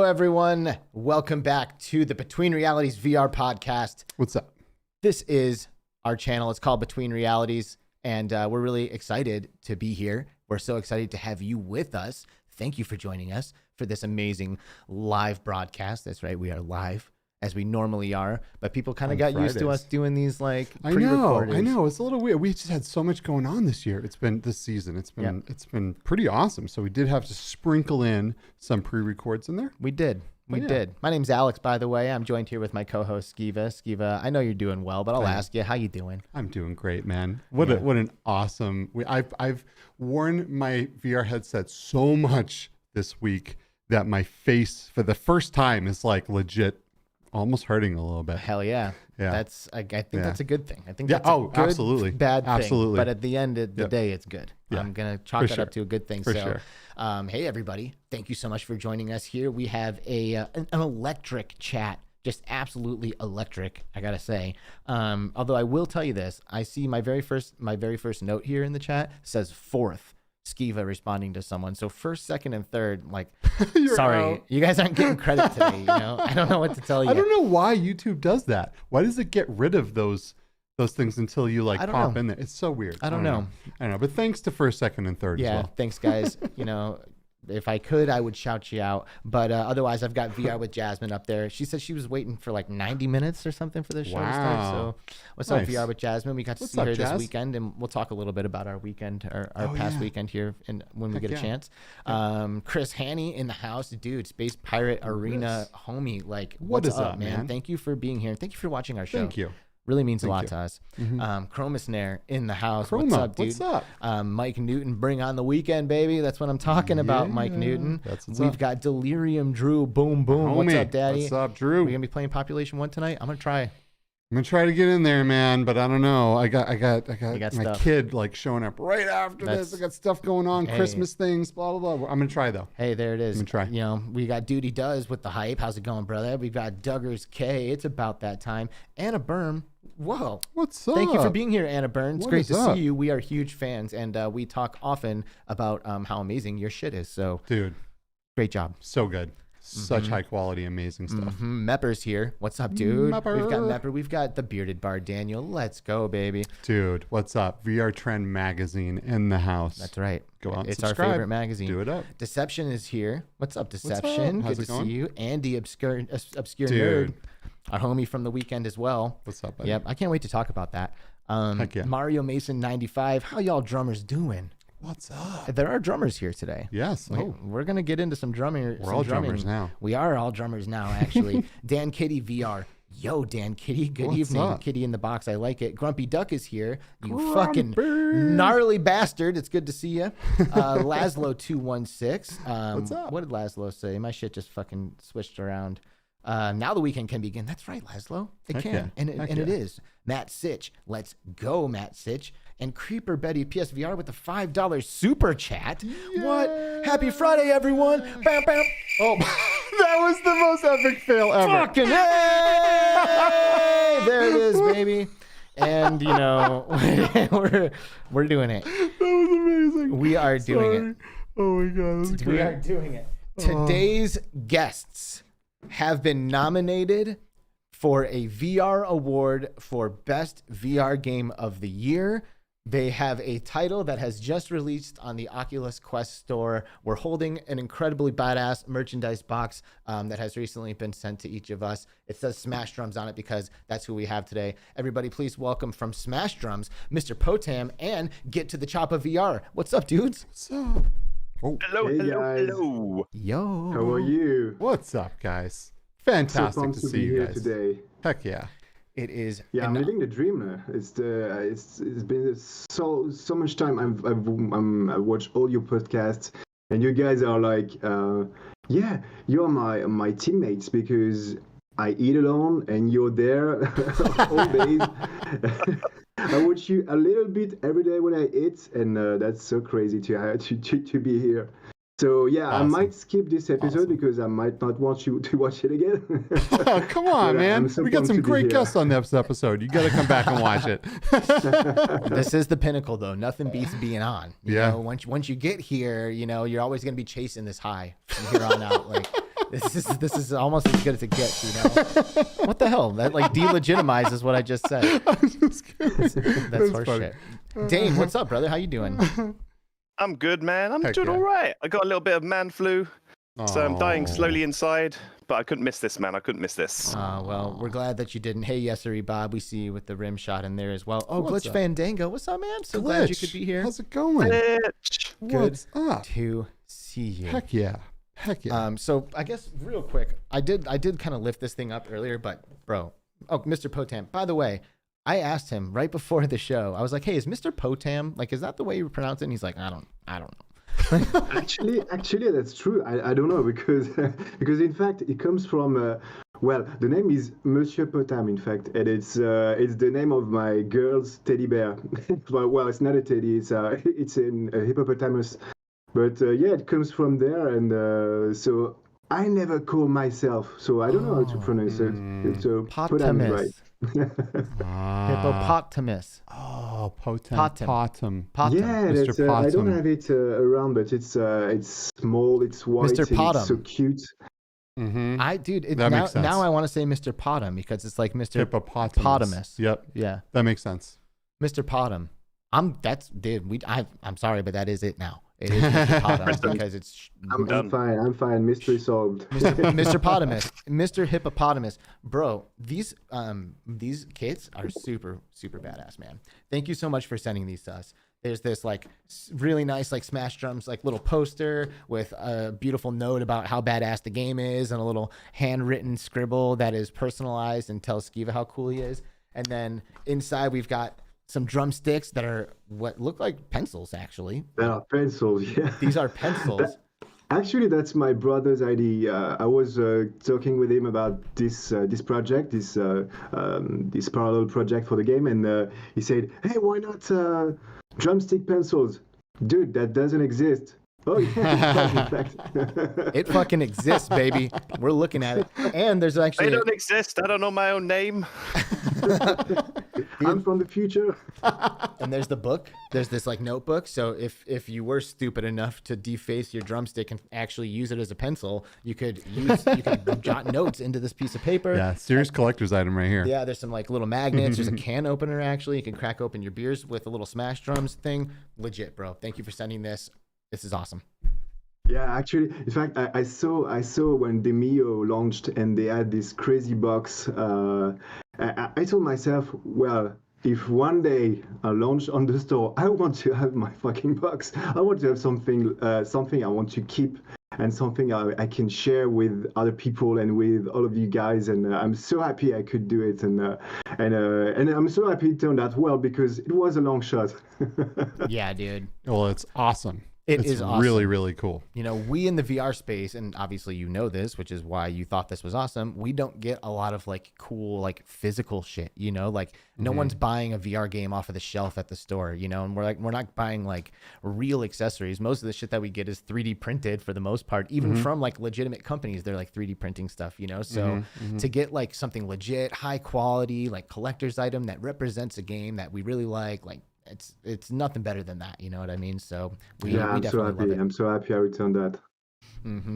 everyone. Welcome back to the Between Realities VR podcast. What's up? This is our channel. It's called Between Realities, and we're really excited to be here. We're so excited to have you with us. Thank you for joining us for this amazing live broadcast. That's right, we are live as we normally are, but people kind of got used to us doing these like pre-recorded. I know. It's a little weird. We just had so much going on this year. It's been this season. It's been pretty awesome. So we did have to sprinkle in some pre-records in there. We did. We did. My name's Alex, by the way. I'm joined here with my co-host Skiva. Skiva, I know you're doing well, but I'll ask you, how you doing? I'm doing great, man. What an awesome. I've worn my VR headset so much this week that my face, for the first time, is like legit almost hurting a little bit. Hell yeah. Yeah. I think that's a good thing. I think that's a good, absolutely. Bad thing. Absolutely. But at the end of the day, it's good. Yeah. I'm going to chalk that up to a good thing. For sure. Hey, everybody. Thank you so much for joining us here. We have an electric chat. Just absolutely electric, I got to say. Although I will tell you this. I see my very first note here in the chat says fourth. Skiva responding to someone. So first, second, and third, like, sorry, you guys aren't getting credit today. You know, I don't know what to tell you. I don't know why YouTube does that. Why does it get rid of those things until you like pop in there? It's so weird. I don't know. But thanks to first, second, and third as well. Thanks, guys. You know, if I could, I would shout you out. But otherwise, I've got VR with Jasmine up there. She said she was waiting for like 90 minutes or something for this show to start. So what's up, VR with Jasmine? We got to see her this weekend, and we'll talk a little bit about our weekend, our past weekend here when we get a chance. Chris Haney in the house. Dude, Space Pirate Arena homie. Like, what's up, man? Thank you for being here. Thank you for watching our show. Thank you. Really means a lot to us. Chromus Nair in the house. What's up, dude? What's up? Mike Newton, bring on the weekend, baby. That's what I'm talking about, Mike Newton. We've got Delirium Drew. Boom, boom. Homie. What's up, daddy? What's up, Drew? We're going to be playing Population 1 tonight. I'm going to try. I'm gonna try to get in there, man, but I don't know. I got my stuff. kid like showing up right after this. I got stuff going on, Christmas things, blah blah blah. I'm gonna try though. Hey, there it is. I'm gonna try. You know, we got Duty Does with the hype. How's it going, brother? We've got Duggars K. It's about that time. Anna Berm. Whoa. What's up? Thank you for being here, Anna Byrne. It's great to see you. We are huge fans, and we talk often about how amazing your shit is. So, dude, great job. So good. Such high quality, amazing stuff. Mepper's here. What's up, dude? Mepper. We've got Mepper. We've got the bearded bard Daniel. Let's go, baby. Dude, what's up? VRTrend Magazine in the house. That's right. Go out and It's subscribe. our favorite magazine. Do it up. Deception is here. What's up, Deception? How's Good it going? See you. Andy, obscure Dude. nerd. Our homie from the weekend as well. What's up, buddy? Yep. I can't wait to talk about that. Heck yeah. Mario Mason 95. How y'all drummers doing? What's up? There are drummers here today. Yes. We're going to get into some drumming. We're all drummers now. We are all drummers now, actually. Dan Kitty VR. Yo, Dan Kitty. Good evening. Up? Kitty in the box. I like it. Grumpy Duck is here. You fucking gnarly bastard. It's good to see you. Laszlo 216. What's up? What did Laszlo say? My shit just fucking switched around. Now the weekend can begin. That's right, Laszlo. It can. Yeah. And it is. Matt Sitch. Let's go, Matt Sitch. And Creeper Betty PSVR with the $5 super chat. Yay. What? Happy Friday, everyone. Bam, bam. Oh, that was the most epic fail ever. Fucking hey! There it is, baby. And, you know, we're doing it. That was amazing. We are doing it. Oh, my God. That was great. We are doing it. Today's guests have been nominated for a VR award for Best VR Game of the Year. They have a title that has just released on the Oculus Quest store. We're holding an incredibly badass merchandise box that has recently been sent to each of us. It says Smash Drums on it because that's who we have today. Everybody, please welcome from Smash Drums, Mr. Potam and GetToDaChoppaVR. What's up, dudes? What's up? Oh. Hello, Hey, hello, guys. hello. Yo. How are you? What's up, guys? Fantastic So pumped to see be you here guys. Today. Heck yeah. It is. Yeah, I'm living the dream. It's been so much time. I watched all your podcasts, and you guys are like, yeah, you're my teammates because I eat alone and you're there all days. I watch you a little bit every day when I eat, and that's so crazy to be here. So yeah, Awesome. I might skip this episode because I might not want you to watch it again. Oh, come on, But, man. so We got pumped some to be great here. guests on this episode. You got to come back and watch it. This is the pinnacle, though. Nothing beats being on. You Yeah. know, once you get here, you know, you're always going to be chasing this high from here on out. Like, This is almost as good as it gets, you know. What the hell? That like delegitimizes what I just said. I'm just kidding. That's horseshit. Dane, what's up, brother? How you doing? I'm good, man. I'm Heck doing yeah. all right. I got a little bit of man flu, so I'm dying Oh. slowly inside. But I couldn't miss this, man. I couldn't miss this. Well, we're glad that you didn't. Hey, Yesery Bob, we see you with the rim shot in there as well. Oh, What's Glitch up? Fandango, what's up, man? So glad you could be here. How's it going? Bitch. What's up? To see you. Heck yeah. Heck yeah. So I guess real quick, I did kind of lift this thing up earlier, but bro, Mr. Potam. By the way, I asked him right before the show. I was like, "Hey, is Mr. Potam like? Is that the way you pronounce it?" And he's like, "I don't know." Actually, that's true. I don't know because because in fact it comes from well, the name is Monsieur Potam, in fact, and it's the name of my girl's teddy bear. Well, it's not a teddy. It's in a hippopotamus, but yeah, it comes from there, and so I never call myself, so I don't know how to pronounce it. So Potam is right. Hippopotamus. Oh, Potam. Potam. Yeah, Mr. that's, I don't Potam. have it around, but it's small, it's white, Mr. and Potam. it's so cute. Mm-hmm. That makes sense. now I want to say Mr. Potam because it's like Mr. Hippopotamus. Potamus. Yep. Yeah, That makes sense. Mr. Potam. I'm sorry, but that is it now. It is Mr. Potam because it's I'm fine. Mystery solved. Mr. Potamus, Mr. Hippopotamus, bro. These kits are super badass, man. Thank you so much for sending these to us. There's this like really nice like Smash Drums like little poster with a beautiful note about how badass the game is and a little handwritten scribble that is personalized and tells Skiva how cool he is. And then inside we've got some drumsticks that are what look like pencils, actually. They are pencils, yeah. These are pencils. Actually, that's my brother's idea. I was talking with him about this project, this parallel project for the game, and he said, "Hey, why not drumstick pencils, dude? That doesn't exist." Oh yeah, in fact. It fucking exists, baby. We're looking at it, and there's actually They don't exist. I don't know my own name. I'm from the future. And there's the book. There's this like notebook. So if you were stupid enough to deface your drumstick and actually use it as a pencil, you could jot notes into this piece of paper. Yeah, serious collector's item right here. Yeah, there's some like little magnets. There's a can opener actually. You can crack open your beers with a little Smash Drums thing. Legit, bro. Thank you for sending this. This is awesome. Yeah, actually, in fact, I saw when Demio launched and they had this crazy box. I told myself, well, if one day I launch on the store, I want to have my fucking box. I want to have something I want to keep and something I can share with other people and with all of you guys. And I'm so happy I could do it. And I'm so happy it turned out well because it was a long shot. Yeah, dude. Well, it's awesome. It It's is awesome. really, really cool. You know, we in the VR space, and obviously you know this, which is why you thought this was awesome. We don't get a lot of like cool, like physical shit, you know, like no one's buying a VR game off of the shelf at the store, you know, and we're not buying like real accessories. Most of the shit that we get is 3D printed for the most part, even from like legitimate companies. They're like 3D printing stuff, you know, so to get like something legit, high quality, like collector's item that represents a game that we really like it's nothing better than that, you know what I mean? So we definitely love it. I'm so happy I returned that.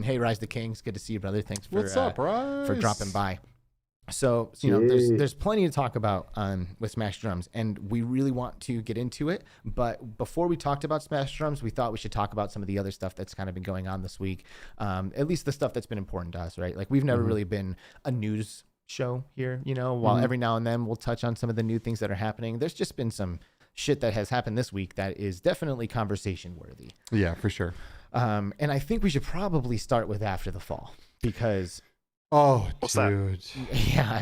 Hey, Rise the Kings, good to see you, brother. Thanks for What's up, Rise? for dropping by. So you know, there's plenty to talk about with Smash Drums, and we really want to get into it. But before we talked about Smash Drums, we thought we should talk about some of the other stuff that's kind of been going on this week. At least the stuff that's been important to us, right? Like we've never really been a news show here, you know. While every now and then we'll touch on some of the new things that are happening. There's just been some shit that has happened this week that is definitely conversation worthy. Yeah, for sure. And I think we should probably start with After the Fall because What's that? dude. yeah.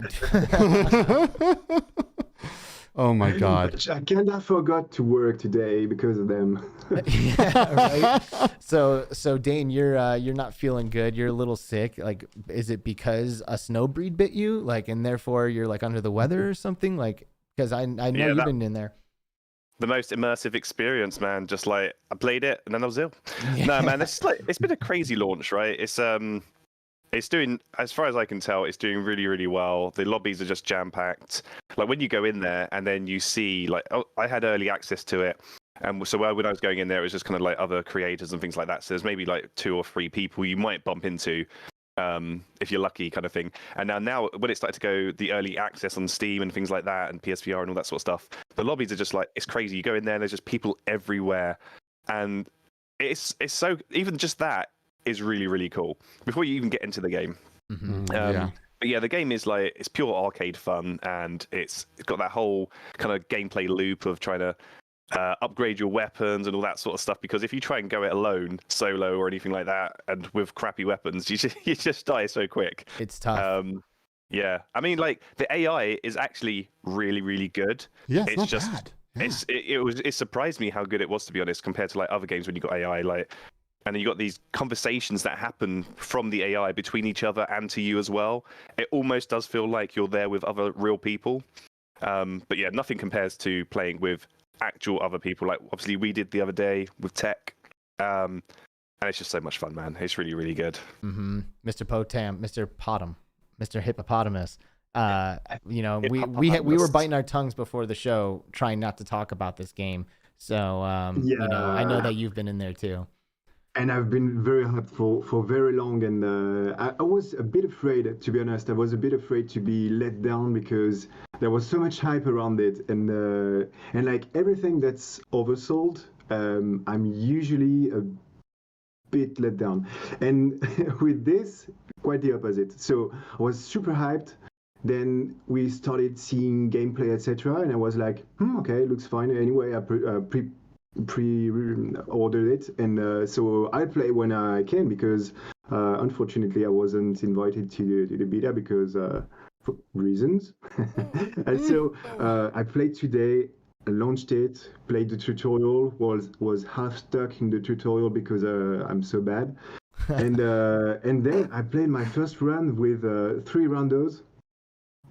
Oh my god. I kind of forgot to work today because of them. Yeah, right. So Dane, you're not feeling good. You're a little sick. Like, is it because a snow breed bit you? Like, and therefore you're like under the weather or something? Like, because I know you've been in there. The most immersive experience, man. Just like I played it and then I was ill. Yeah. No, man, it's been a crazy launch, right? It's doing, as far as I can tell, it's doing really, really well. The lobbies are just jam packed. Like when you go in there and then you see, like, I had early access to it, and so when I was going in there, it was just kind of like other creators and things like that. So there's maybe like 2 or 3 people you might bump into. if you're lucky, kind of thing. And now when it started to go the early access on Steam and things like that, and PSVR and all that sort of stuff, the lobbies are just like, it's crazy. You go in there, and there's just people everywhere, and it's so, even just that is really, really cool before you even get into the game. But yeah, the game is like, it's pure arcade fun, and it's got that whole kind of gameplay loop of trying to upgrade your weapons and all that sort of stuff, because if you try and go it alone, solo or anything like that, and with crappy weapons, you just die so quick. It's tough. Yeah, I mean, like, the AI is actually really, really good. Yeah, it's not just bad. Yeah. it surprised me how good it was, to be honest, compared to like other games when you got AI, like, and then you got these conversations that happen from the AI between each other and to you as well. It almost does feel like you're there with other real people. But yeah, nothing compares to playing with actual other people, like obviously we did the other day with Tech. And it's just so much fun, man. It's really, really good. Mr. Potam, Mr. Potam, Mr. Hippopotamus. You know, we were biting our tongues before the show, trying not to talk about this game. So you know, I know that you've been in there too. And I've been very hyped for very long, and I was a bit afraid, to be honest. I was a bit afraid to be let down because there was so much hype around it, and like everything that's oversold, I'm usually a bit let down. And with this, quite the opposite. So I was super hyped. Then we started seeing gameplay, etc., and I was like, okay, looks fine. Anyway, I pre-ordered it, and so I play when I can, because unfortunately I wasn't invited to the beta because for reasons. And so I played today, launched it, played the tutorial, was half stuck in the tutorial because I'm so bad, and then I played my first run with 3 randos,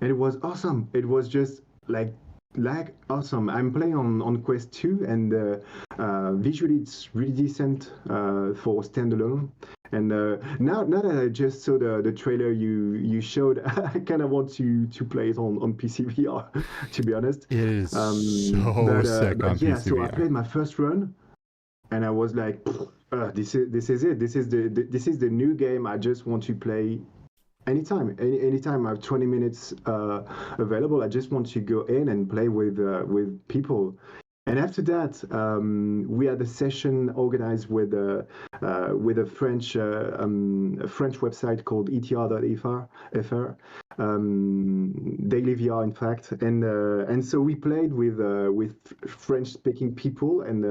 and it was awesome. It was just like awesome. I'm playing on Quest 2, and visually it's really decent for standalone. And now that I just saw the trailer you showed, I kind of want to play it on PC VR, to be honest. It is so sick on yeah, PC so VR. I played my first run, and I was like, this is it. This is the new game I just want to play. Anytime I have 20 minutes available, I just want to go in and play with people. And after that, we had a session organized with a French website called etr.fr, daily VR, in fact. And so we played with French-speaking people, and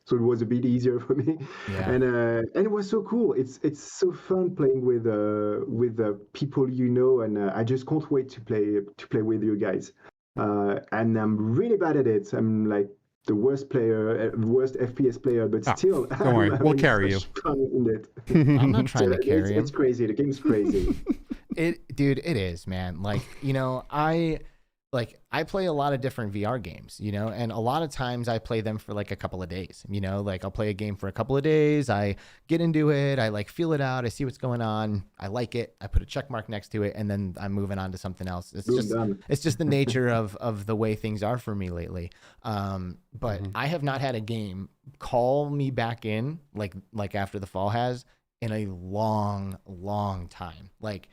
so it was a bit easier for me. Yeah. And it was so cool. It's so fun playing with people, you know, and I just can't wait to play with you guys. And I'm really bad at it. I'm like the worst FPS player, but still, don't worry, we'll carry you. Fun in it. I'm not trying to carry him. It's crazy. The game's crazy. Dude, it is, man. Like, you know, I play a lot of different VR games, you know, and a lot of times I play them for like a couple of days, you know, like I'll play a game for a couple of days. I get into it. I like feel it out. I see what's going on. I like it. I put a check mark next to it, and then I'm moving on to something else. It's just the nature of the way things are for me lately. But I have not had a game call me back in like after the fall has in a long time. Like,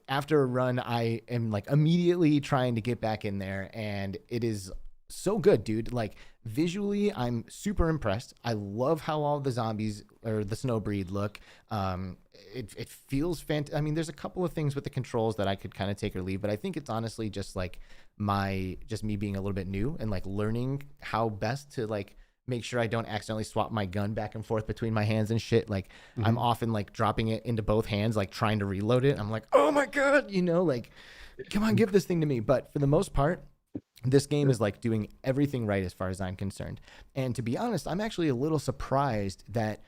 after a run, I am like immediately trying to get back in there, and it is so good, dude. Like, visually, I'm super impressed. I love how all the zombies or the snow breed look. It feels fantastic. I mean, there's a couple of things with the controls that I could kind of take or leave, but I think it's honestly just like me being a little bit new and like learning how best to like make sure I don't accidentally swap my gun back and forth between my hands and shit. Like, I'm often like dropping it into both hands, like trying to reload it. I'm like, oh my God, you know, like, come on, give this thing to me. But for the most part, this game is like doing everything right as far as I'm concerned. And to be honest, I'm actually a little surprised that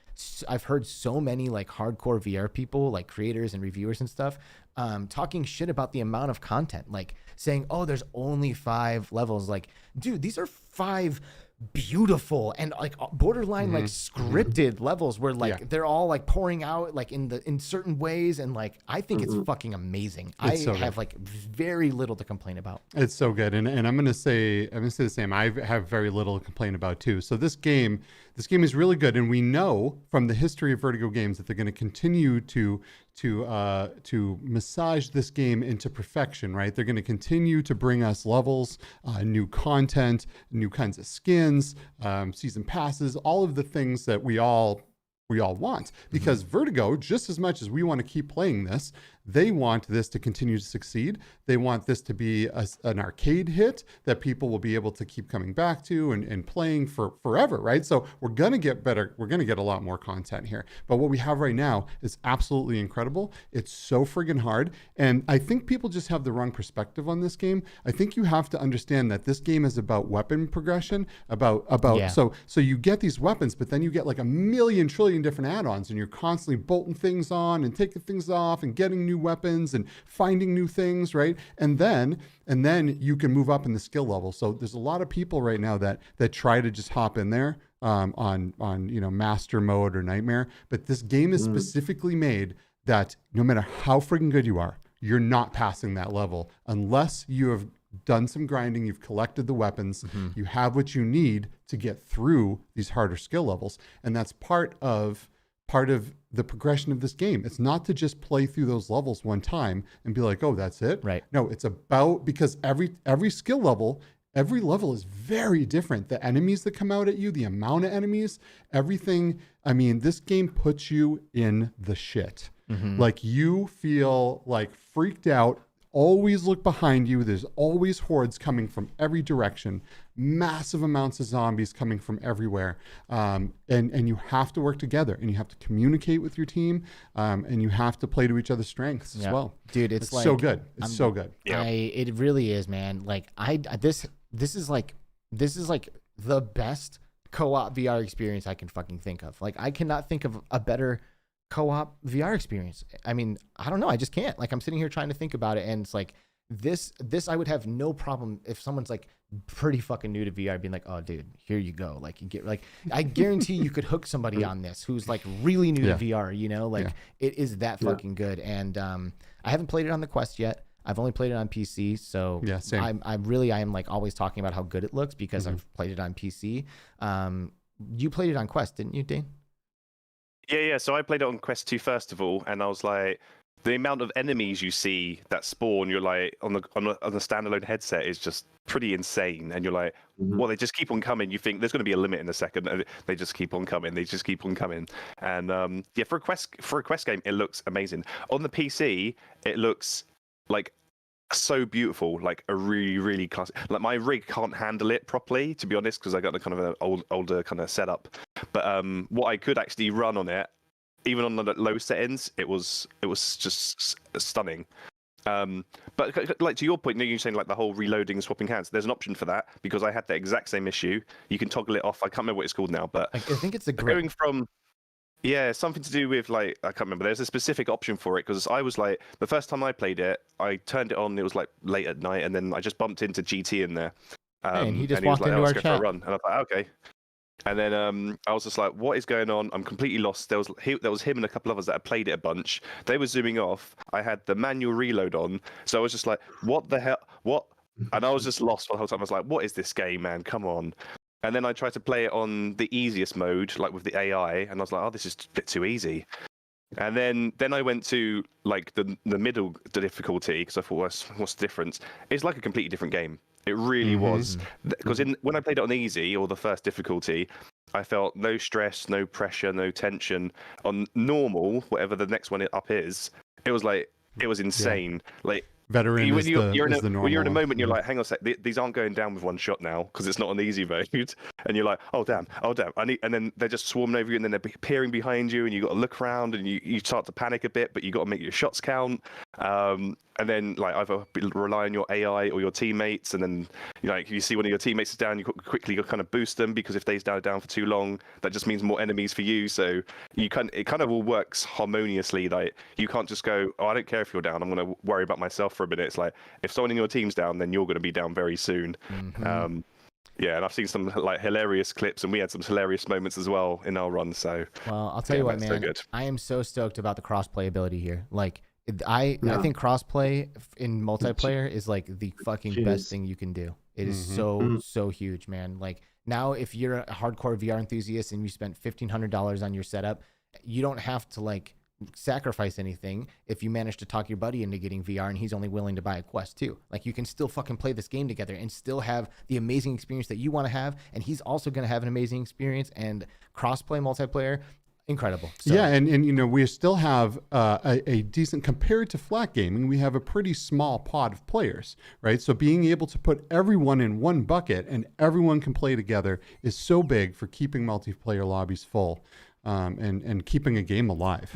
I've heard so many like hardcore VR people, like creators and reviewers and stuff, talking shit about the amount of content, like saying, oh, there's only 5 levels. Like, dude, these are 5 beautiful and like borderline like scripted levels where like they're all like pouring out like in certain ways, and like I think it's fucking amazing. I have like very little to complain about. It's so good, and I'm gonna say the same. I have very little to complain about too. So this game is really good, and we know from the history of Vertigo games that they're going to continue to to massage this game into perfection, right? They're going to continue to bring us levels, new content, new kinds of skins, season passes, all of the things that we all want, because Vertigo, just as much as we want to keep playing this, they want this to continue to succeed. They want this to be an arcade hit that people will be able to keep coming back to and playing for forever, right? So we're going to get better. We're going to get a lot more content here. But what we have right now is absolutely incredible. It's so friggin' hard. And I think people just have the wrong perspective on this game. I think you have to understand that this game is about weapon progression, so you get these weapons, but then you get like a million trillion different add-ons, and you're constantly bolting things on and taking things off and getting new weapons and finding new things, right? And then you can move up in the skill level. So there's a lot of people right now that try to just hop in there on master mode or nightmare, but this game is specifically made that no matter how freaking good you are, you're not passing that level unless you have done some grinding, you've collected the weapons, you have what you need to get through these harder skill levels. And that's part of the progression of this game. It's not to just play through those levels one time and be like, oh, that's it. Right. No, it's about, because every skill level, every level is very different. The enemies that come out at you, the amount of enemies, everything. I mean, this game puts you in the shit. Like, you feel like freaked out. Always look behind you. There's always hordes coming from every direction, massive amounts of zombies coming from everywhere. And you have to work together, and you have to communicate with your team, and you have to play to each other's strengths as well. Dude, it's like, so good. It's so good. Yeah. It really is, man. Like, this is like the best co-op VR experience I can fucking think of. Like, I cannot think of a better co-op VR experience. I mean, I don't know. I just can't. Like, I'm sitting here trying to think about it, and it's like this I would have no problem if someone's like pretty fucking new to VR being like, oh dude, here you go. Like, you get, like, I guarantee you could hook somebody on this who's like really new to VR, you know, like it is that fucking good. And I haven't played it on the Quest yet. I've only played it on PC, so same. I am like always talking about how good it looks because I've played it on PC. You played it on Quest, didn't you, Dane? Yeah. So I played it on Quest 2 first of all, and I was like, the amount of enemies you see that spawn, you're like on the standalone headset is just pretty insane. And you're like, well, they just keep on coming. You think there's going to be a limit in a second, and they just keep on coming. They just keep on coming. And for a Quest game, it looks amazing. On the PC, it looks like so beautiful, like a really, really classic. Like, my rig can't handle it properly, to be honest, because I got the kind of an older kind of setup. But what I could actually run on it, even on the low settings, it was just stunning. But like, to your point, you're saying like the whole reloading and swapping hands. There's an option for that, because I had the exact same issue. You can toggle it off. I can't remember what it's called now, but I think it's a grip. Going from something to do with, like, I can't remember. There's a specific option for it, because I was like, the first time I played it, I turned it on. It was like late at night, and then I just bumped into GT in there. And he just was walked like, into let's our go for a chat. run. And I was like, okay. And then I was just like, what is going on? I'm completely lost. There was him and a couple others that had played it a bunch. They were zooming off. I had the manual reload on. So I was just like, what the hell? What? And I was just lost for the whole time. I was like, what is this game, man? Come on. And then I tried to play it on the easiest mode, like with the AI, and I was like, oh, this is a bit too easy. And then I went to like the middle difficulty, because I thought, what's the difference? It's like a completely different game. It really was. Because when I played it on easy, or the first difficulty, I felt no stress, no pressure, no tension. On normal, whatever the next one up is, it was like, it was insane. Like, Veteran when is the normal. when you're in a moment, you're like, hang on a sec, these aren't going down with one shot now, because it's not on easy mode. And you're like, oh damn, and then they're just swarming over you, and then they're peering behind you, and you got to look around, and you start to panic a bit, but you got to make your shots count. And then, like, either rely on your AI or your teammates, and then you see one of your teammates is down, you quickly kind of boost them, because if they're down for too long, that just means more enemies for you. So it kind of all works harmoniously. Like, you can't just go, oh, I don't care if you're down, I'm going to worry about myself for a minute. It's like, if someone in your team's down, then you're going to be down very soon. Yeah, and I've seen some like hilarious clips, and we had some hilarious moments as well in our run. So, well, I'll tell you what, man, so good. I am so stoked about the cross-play ability here. Like, I think cross-play in multiplayer is like the fucking best thing you can do. It is so huge, man. Like, now if you're a hardcore VR enthusiast and you spent $1,500 on your setup, you don't have to like sacrifice anything if you manage to talk your buddy into getting VR and he's only willing to buy a Quest 2. Like, you can still fucking play this game together and still have the amazing experience that you want to have, and he's also going to have an amazing experience, and cross-play multiplayer, incredible. So, yeah, and you know, we still have a decent, compared to flat gaming, we have a pretty small pod of players, right? So being able to put everyone in one bucket and everyone can play together is so big for keeping multiplayer lobbies full, and keeping a game alive.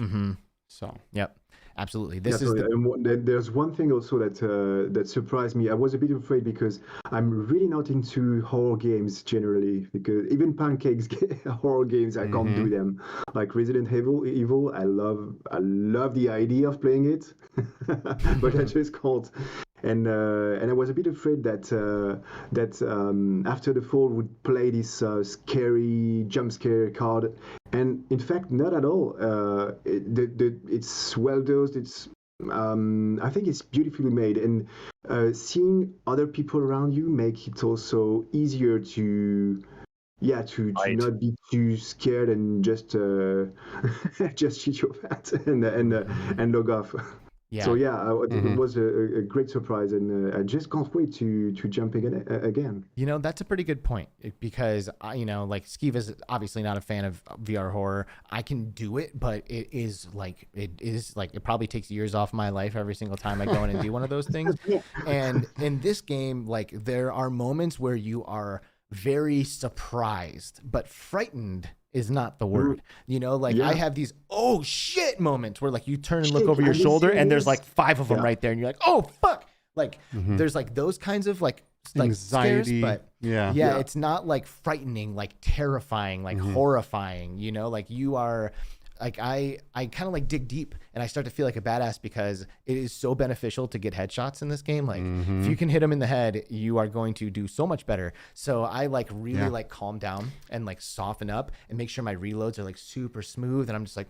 So yep, absolutely. There's one thing also that surprised me. I was a bit afraid because I'm really not into horror games generally, because even pancakes horror games, I can't do them. Like Resident Evil, I love the idea of playing it, but I just can't. And I was a bit afraid that After the Fall would play this scary jump scare card, and in fact, not at all. It's well dosed. It's I think it's beautifully made, and seeing other people around you make it also easier to not be too scared and just shit your pants and log off. Yeah. So it was a great surprise, and I just can't wait to jump again. You know, that's a pretty good point, because like Skeev is obviously not a fan of VR horror. I can do it, but it probably takes years off my life every single time I go in and do one of those things. And in this game, like, there are moments where you are very surprised, but frightened is not the word. I have these oh shit moments where, like, you turn and look over your shoulder and there's like 5 of them right there, and you're like, oh fuck. Like, there's like those kinds of like anxiety, scares, but it's not like frightening, like terrifying, like horrifying, like you are like, I kind of like dig deep and I start to feel like a badass, because it is so beneficial to get headshots in this game. Like, if you can hit them in the head, you are going to do so much better. So I like really like calm down and like soften up and make sure my reloads are like super smooth. And I'm just like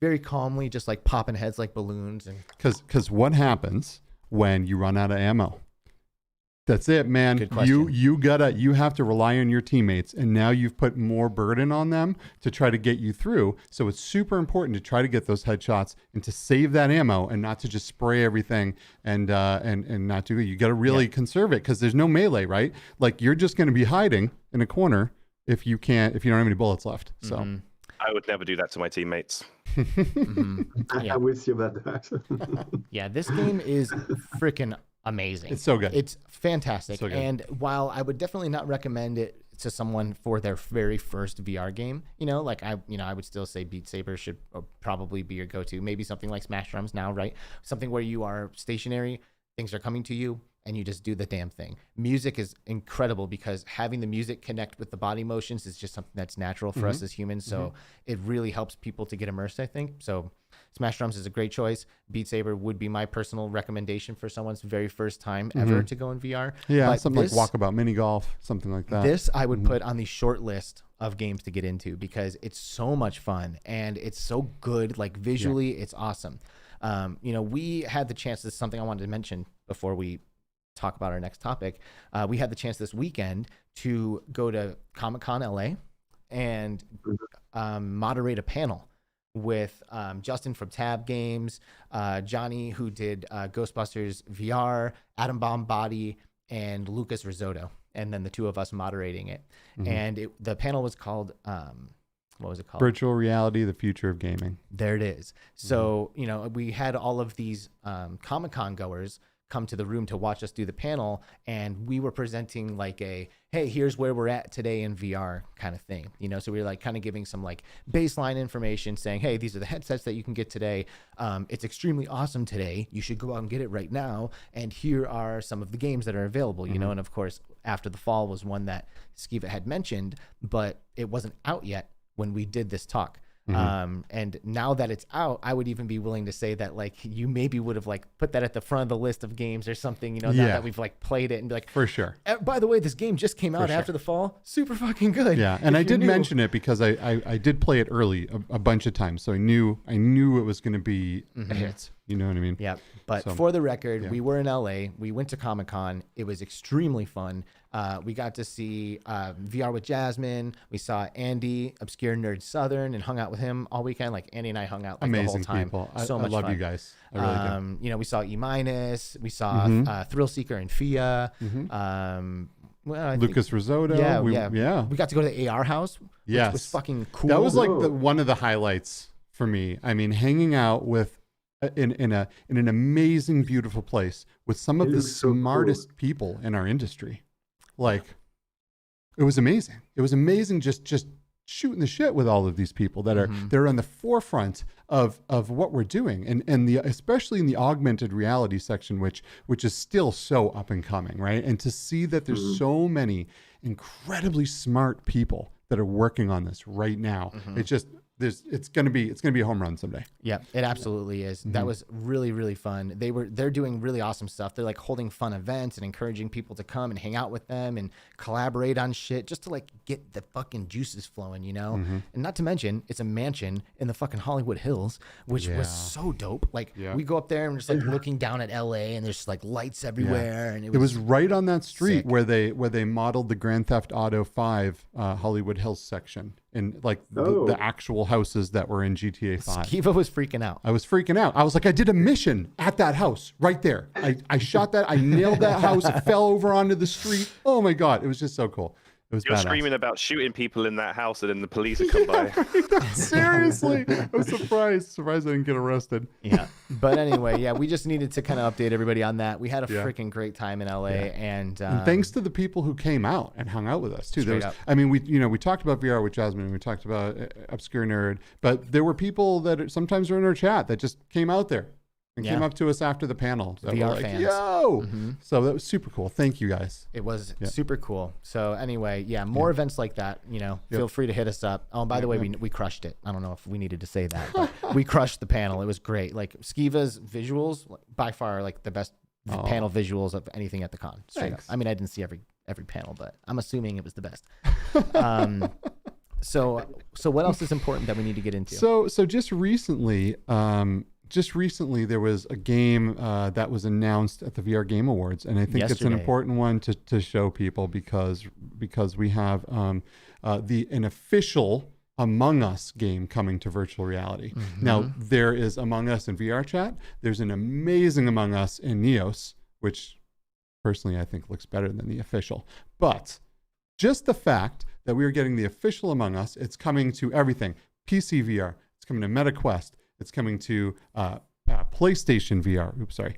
very calmly just like popping heads like balloons. And because what happens when you run out of ammo? That's it, man. Good question. You have to rely on your teammates, and now you've put more burden on them to try to get you through. So it's super important to try to get those headshots and to save that ammo, and not to just spray everything and not do it. You got to really conserve it, because there's no melee, right? Like, you're just going to be hiding in a corner if you don't have any bullets left. So I would never do that to my teammates. I will see about that. Yeah, this game is freaking amazing. It's so good. It's fantastic. So good. And while I would definitely not recommend it to someone for their very first VR game, I would still say Beat Saber should probably be your go-to. Maybe something like Smash Drums now, right? Something where you are stationary, things are coming to you, and you just do the damn thing. Music is incredible, because having the music connect with the body motions is just something that's natural for us as humans. So it really helps people to get immersed, I think. So Smash Drums is a great choice. Beat Saber would be my personal recommendation for someone's very first time ever to go in VR. Yeah, but something like Walkabout Mini Golf, something like that. This I would put on the short list of games to get into, because it's so much fun and it's so good. Like, visually, it's awesome. We had the chance, this is something I wanted to mention before we talk about our next topic. We had the chance this weekend to go to Comic-Con LA and moderate a panel with Justin from Tab Games, Johnny, who did Ghostbusters VR, Atom Bomb Body, and Lucas Risotto, and then the two of us moderating it. And the panel was called, what was it called? Virtual Reality, the Future of Gaming. There it is. So, we had all of these Comic-Con goers come to the room to watch us do the panel, and we were presenting like hey, here's where we're at today in VR kind of thing, so we were like kind of giving some like baseline information, saying, hey, these are the headsets that you can get today. It's extremely awesome today. You should go out and get it right now. And here are some of the games that are available, and of course, After the Fall was one that Skiva had mentioned, but it wasn't out yet when we did this talk. And now that it's out, I would even be willing to say that like you maybe would have like put that at the front of the list of games or something, now that we've like played it and be like, for sure. By the way, this game just came out After the Fall, super fucking good. Yeah, and I did mention it because I did play it early a bunch of times, so I knew it was going to be a hit. You know what I mean? Yeah. But So, for the record, yeah. we were in LA. We went to Comic-Con. It was extremely fun. We got to see VR with Jasmine. We saw Andy, Obscure Nerd Southern, and hung out with him all weekend. Like Andy and I hung out like, the whole Amazing time. people. So I much love fun. you guys. I really do. You know, we saw E-. We saw Thrill Seeker and Fia. Well, I think- Lucas Risotto. Yeah, yeah. We got to go to the AR house, which Yes. was fucking cool. That was like one of the highlights for me. I mean, hanging out with in an amazing, beautiful place with some of the looks so cool. smartest people in our industry. Like, it was amazing. It was amazing just shooting the shit with all of these people that are they're on the forefront of what we're doing, and the especially in the augmented reality section, which is still so up and coming, right? And to see that there's so many incredibly smart people that are working on this right now, it's gonna be a home run someday. Yeah, it absolutely is. That was really, really fun. They're doing really awesome stuff. They're like holding fun events and encouraging people to come and hang out with them and collaborate on shit just to like get the fucking juices flowing, you know? And not to mention, it's a mansion in the fucking Hollywood Hills, which was so dope. Like we go up there and we're just like looking down at LA and there's just like lights everywhere. And it was right on that street sick. where they modeled the Grand Theft Auto 5 Hollywood Hills section, and like the actual houses that were in GTA 5. Kiva was freaking out. I was freaking out. I was like, I did a mission at that house right there. I shot that. I nailed that house. It fell over onto the street. Oh my God. It was just so cool. It was You're badass. screaming about shooting people in that house, and then the police would come by. Seriously. I was surprised I didn't get arrested. Yeah. But anyway, yeah, we just needed to kind of update everybody on that. We had a freaking great time in LA. And thanks to the people who came out and hung out with us too. Straight up. I mean, we talked about VR with Jasmine, we talked about Obscure Nerd, but there were people that sometimes are in our chat that just came out there and came up to us after the panel. That VR were like, fans. yo! So that was super cool. Thank you guys. it was super cool. So anyway, yeah, more events like that, you know, feel free to hit us up. Oh, and by the way, we crushed it. I don't know if we needed to say that, but we crushed the panel. It was great. Like Skiva's visuals by far are like the best panel visuals of anything at the con. Straight up. I mean, I didn't see every panel, but I'm assuming it was the best. So what else is important that we need to get into? So just recently there was a game that was announced at the VR Game Awards, and I think it's an Yesterday. important one to show people because we have an official Among Us game coming to virtual reality. Now, there is Among Us in VR chat. There's an amazing Among Us in Neos, which personally I think looks better than the official. But just the fact that we are getting the official Among Us, it's coming to everything. PC VR, it's coming to MetaQuest, it's coming to PlayStation VR. Oops, sorry.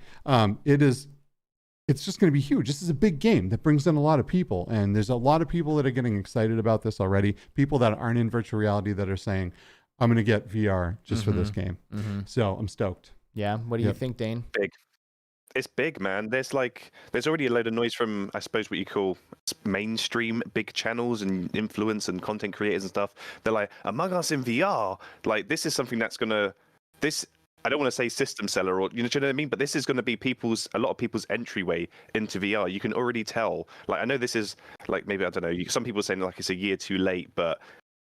It's just going to be huge. This is a big game that brings in a lot of people, and there's a lot of people that are getting excited about this already. People that aren't in virtual reality that are saying, "I'm going to get VR just for this game." So I'm stoked. Yeah. What do you think, Dane? Big. It's big, man. There's already a load of noise from, I suppose, what you call mainstream big channels and influence and content creators and stuff. They're like, Among Us in VR. Like, this is something that's gonna I don't want to say system seller or, do you know what I mean? But this is going to be a lot of people's entryway into VR. You can already tell. Like, I know this is like, maybe, I don't know, some people are saying like it's a year too late, but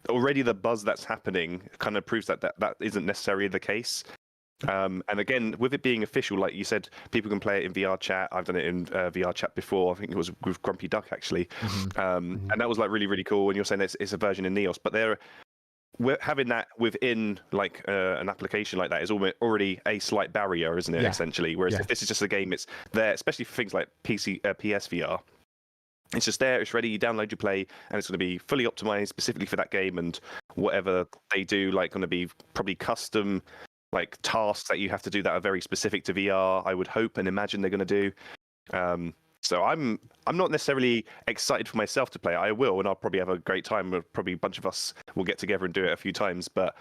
already the buzz that's happening kind of proves that isn't necessarily the case. And again, with it being official, like you said, people can play it in VR chat. I've done it in VR chat before. I think it was with Grumpy Duck actually, and that was like really, really cool. And you're saying it's a version in Neos, but we're having that within like an application like that is already a slight barrier, isn't it? Essentially, whereas if this is just a game, it's there, especially for things like PSVR. It's just there, it's ready, you download, you play, and it's going to be fully optimized specifically for that game, and whatever they do, like, going to be probably custom like tasks that you have to do that are very specific to VR, I would hope and imagine they're going to do. So I'm not necessarily excited for myself to play it. I will, and I'll probably have a great time. Probably a bunch of us will get together and do it a few times, but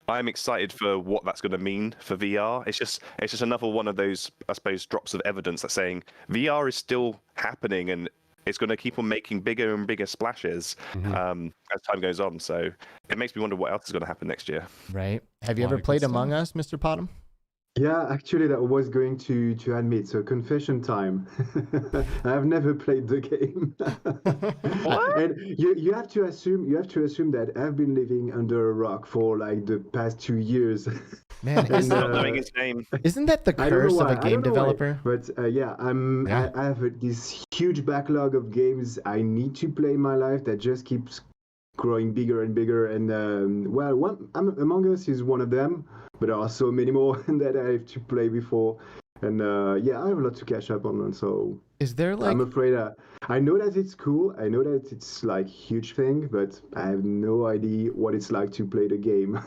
I'm excited for what that's going to mean for VR. It's just another one of those, I suppose, drops of evidence that's saying VR is still happening, and it's going to keep on making bigger and bigger splashes as time goes on. So it makes me wonder what else is going to happen next year. Right. Have you ever played Among Us, Mr. Potam? Yeah, actually, that was going to admit. So confession time. I have never played the game, What? and you have to assume that I've been living under a rock for like the past 2 years, Man, and Not knowing his name. isn't that the I don't know curse of why. a I game don't know why, developer? but yeah, Yeah. I have this huge backlog of games I need to play in my life that just keeps growing bigger and bigger. And well, Among Us is one of them, but there are so many more that I have to play before. And yeah, I have a lot to catch up on. So Is there like I'm afraid I know that it's cool. I know that it's like huge thing, but I have no idea what it's like to play the game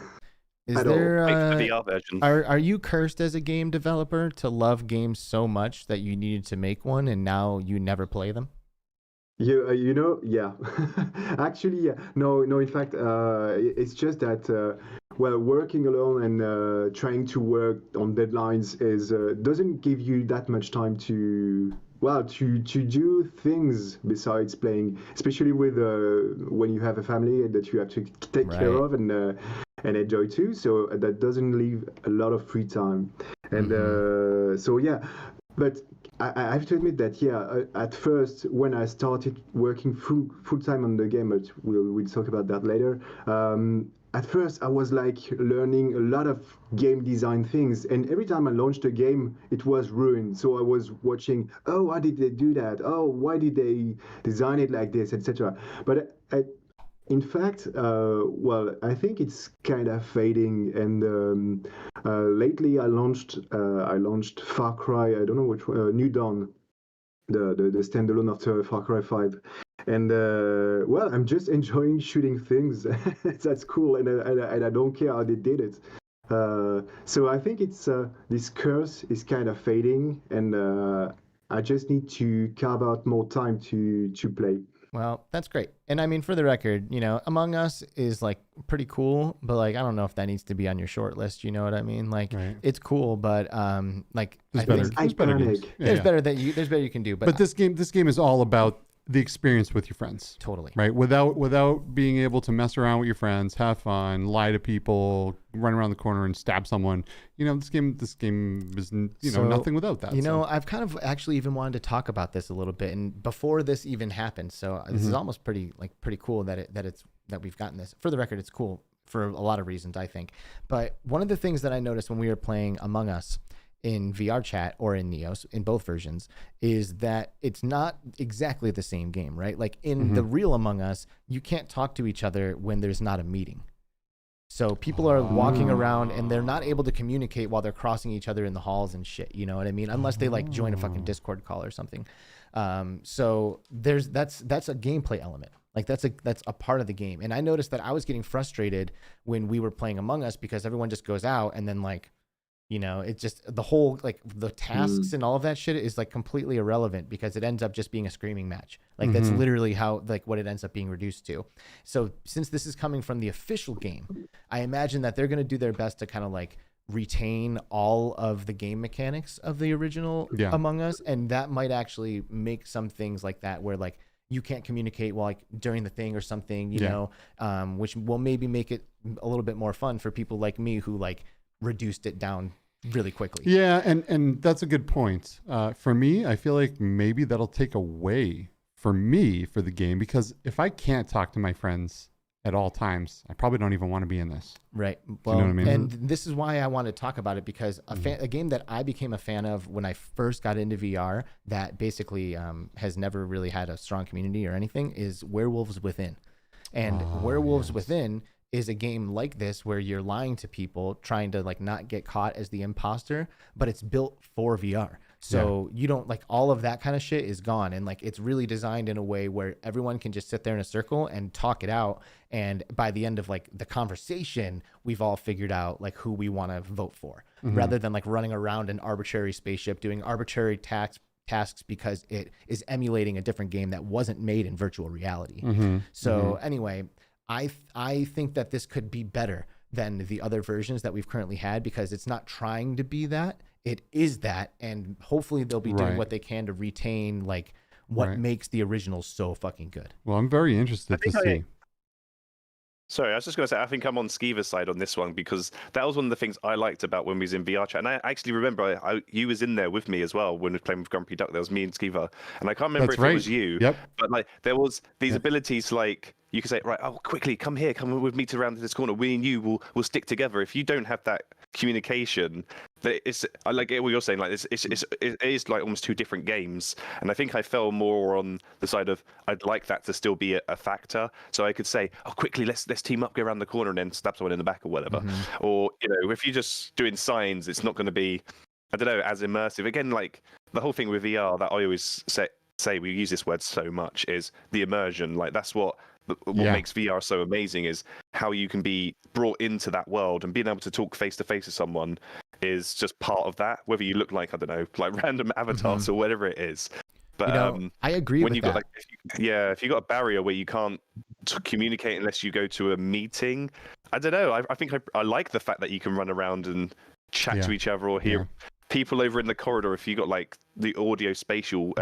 is at all. there Wait for the VR version. are you cursed as a game developer to love games so much that you needed to make one and now you never play them? You know, yeah. Actually, yeah. No, no. In fact, it's just that well, working alone and trying to work on deadlines is doesn't give you that much time to do things besides playing, especially with when you have a family that you have to take care Right. of and enjoy too. So that doesn't leave a lot of free time, and so yeah. But I have to admit that yeah, at first when I started working full time on the game, but we'll talk about that later. At first I was like learning a lot of game design things, and every time I launched a game, it was ruined. So I was watching, oh, how did they do that? Oh, why did they design it like this, etc. But in fact, well, I think it's kind of fading, and lately I launched Far Cry. I don't know which one, New Dawn, the standalone after Far Cry 5, and well, I'm just enjoying shooting things. That's cool, and I don't care how they did it. So I think it's this curse is kind of fading, and I just need to carve out more time to play. Well, that's great. And I mean, for the record, Among Us is like pretty cool, but like I don't know if that needs to be on your short list. You know what I mean? Like Right. it's cool, but like I There's better, think there's better games. iconic. Yeah, there's yeah. better you can do. But But this game is all about the experience with your friends, totally. right? Without being able to mess around with your friends, have fun, lie to people, run around the corner and stab someone. This game is So, nothing without that. so. I've kind of actually even wanted to talk about this a little bit, and before this even happened. So this is almost pretty cool that we've gotten this. For the record, it's cool for a lot of reasons, I think. But one of the things that I noticed when we were playing Among Us in VR chat or in Neos, in both versions, is that it's not exactly the same game, right? Like in the real Among Us, you can't talk to each other when there's not a meeting. So people are walking around and they're not able to communicate while they're crossing each other in the halls and shit. You know what I mean? Unless they like join a fucking Discord call or something. So that's a gameplay element. Like that's a part of the game. And I noticed that I was getting frustrated when we were playing Among Us because everyone just goes out and then like, it's just the whole like the tasks and all of that shit is like completely irrelevant because it ends up just being a screaming match. Like that's literally how like what it ends up being reduced to. So since this is coming from the official game, I imagine that they're going to do their best to kind of like retain all of the game mechanics of the original Among Us, and that might actually make some things like that where like you can't communicate while like during the thing or something, which will maybe make it a little bit more fun for people like me who like reduced it down really quickly. Yeah, and that's a good point. For me, I feel like maybe that'll take away for the game, because if I can't talk to my friends at all times, I probably don't even want to be in this. Right. Well, you know what I mean? And this is why I want to talk about it, because a game that I became a fan of when I first got into VR that basically has never really had a strong community or anything is Werewolves Within. And Werewolves Within is a game like this where you're lying to people trying to like not get caught as the imposter, but it's built for VR. So you don't like all of that kind of shit is gone. And like, it's really designed in a way where everyone can just sit there in a circle and talk it out. And by the end of like the conversation, we've all figured out like who we want to vote for, rather than like running around an arbitrary spaceship doing arbitrary tasks because it is emulating a different game that wasn't made in virtual reality. So anyway, I think that this could be better than the other versions that we've currently had, because it's not trying to be that. It is that, and hopefully they'll be doing what they can to retain like what makes the original so fucking good. Well, I'm very interested to see. Sorry, I was just going to say, I think I'm on Skeever's side on this one because that was one of the things I liked about when we was in VR chat. And I actually remember you was in there with me as well when we were playing with Grumpy Duck. There was me and Skeever. And I can't remember if it was you. Yep. But like there was these abilities like you could say, right, oh, quickly, come here, come with me to around this corner. We and you will stick together. If you don't have that communication, that it's I like what you're saying, like it is like almost two different games. And I think I fell more on the side of I'd like that to still be a factor, so I could say, oh, quickly, let's team up, go around the corner and then stab someone in the back or whatever. Or if you're just doing signs, it's not going to be, I don't know, as immersive. Again, like the whole thing with VR that I always say we use this word so much is the immersion. Like that's what makes VR so amazing, is how you can be brought into that world, and being able to talk face to face with someone is just part of that, whether you look like, I don't know, like random avatars or whatever it is. But I agree when with you that. got if you got a barrier where you can't communicate unless you go to a meeting, I don't know, I think I like the fact that you can run around and chat to each other or hear people over in the corridor if you got like the audio spatial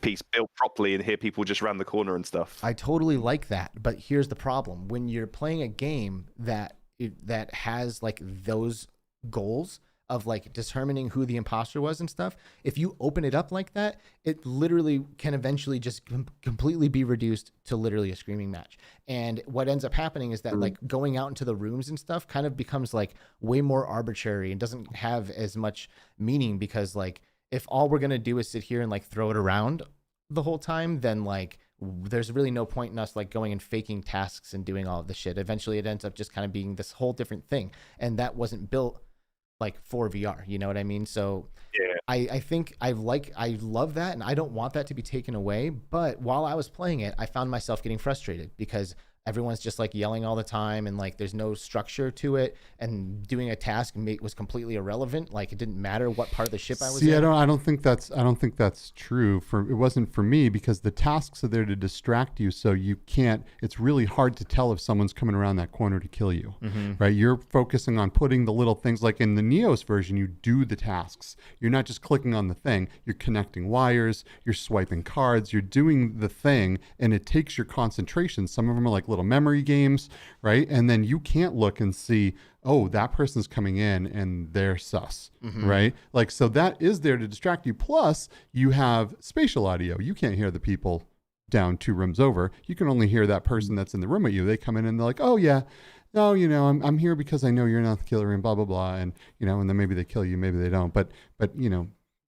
piece built properly and hear people just around the corner and stuff. I totally like that, but here's the problem: when you're playing a game that has like those goals of like determining who the imposter was and stuff, if you open it up like that, it literally can eventually just completely be reduced to literally a screaming match. And what ends up happening is that like going out into the rooms and stuff kind of becomes like way more arbitrary and doesn't have as much meaning, because like if all we're gonna do is sit here and like throw it around the whole time, then like there's really no point in us like going and faking tasks and doing all of this shit. Eventually it ends up just kind of being this whole different thing, and that wasn't built like for VR, you know what I mean? So I think I love that, and I don't want that to be taken away. But while I was playing it, I found myself getting frustrated because everyone's just like yelling all the time, and like there's no structure to it, and doing a task was completely irrelevant. Like it didn't matter what part of the ship I was in. I don't think that's true. It wasn't for me, because the tasks are there to distract you, so you can't. It's really hard to tell if someone's coming around that corner to kill you, right? You're focusing on putting the little things, like in the Neos version, you do the tasks. You're not just clicking on the thing. You're connecting wires. You're swiping cards. You're doing the thing, and it takes your concentration. Some of them are like little memory games, right? And then you can't look and see, oh, that person's coming in and they're sus, right? Like, so that is there to distract you. Plus, you have spatial audio. You can't hear the people down 2 rooms over. You can only hear that person that's in the room with you. They come in and they're like, oh yeah, no, I'm here because I know you're not the killer and blah blah blah, and and then maybe they kill you, maybe they don't, but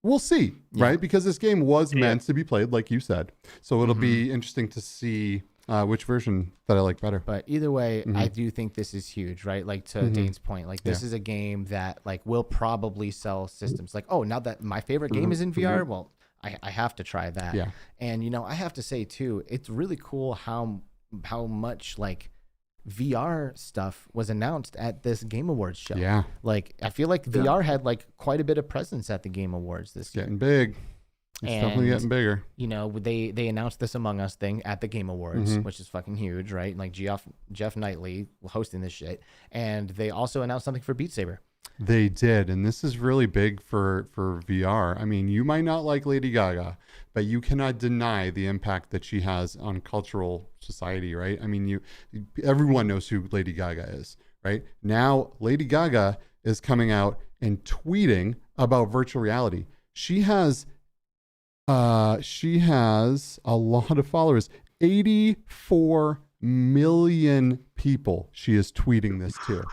we'll see, right? Because this game was meant to be played, like you said. So it'll be interesting to see which version that I like better. But either way, I do think this is huge, right? Like to Dane's point, like this is a game that like will probably sell systems. Like, oh, now that my favorite game is in VR, well, I have to try that. Yeah. And I have to say too, it's really cool how much like VR stuff was announced at this Game Awards show. Yeah. Like I feel like VR had like quite a bit of presence at the Game Awards this year. Getting big. It's definitely getting bigger. They announced this Among Us thing at the Game Awards, which is fucking huge, right? Like Jeff Knightley hosting this shit. And they also announced something for Beat Saber. They did, and this is really big for VR. I mean, you might not like Lady Gaga, but you cannot deny the impact that she has on cultural society, right? I mean, everyone knows who Lady Gaga is, right? Now, Lady Gaga is coming out and tweeting about virtual reality. She has a lot of followers, 84 million people she is tweeting this to.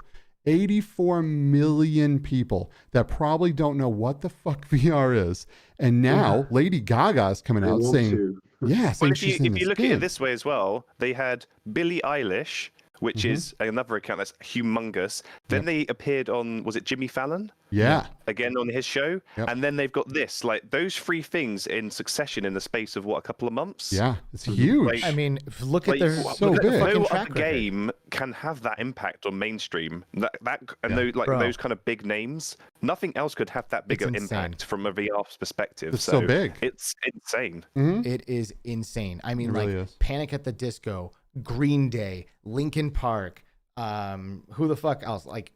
84 million people that probably don't know what the fuck VR is. And now Lady Gaga is coming out saying, well, if you look at it this way as well, they had Billie Eilish, which is another account that's humongous. Then they appeared on, was it Jimmy Fallon? Yeah. Again on his show. Yep. And then they've got this, like those 3 things in succession in the space of a couple of months? Yeah, it's huge. Like, I mean, look at their so big. No other game can have that impact on mainstream. Those kind of big names. Nothing else could have that bigger impact from a VR perspective. It's so big. It's insane. It is insane. I mean, really Panic at the Disco, Green Day, Linkin Park, who the fuck else? Like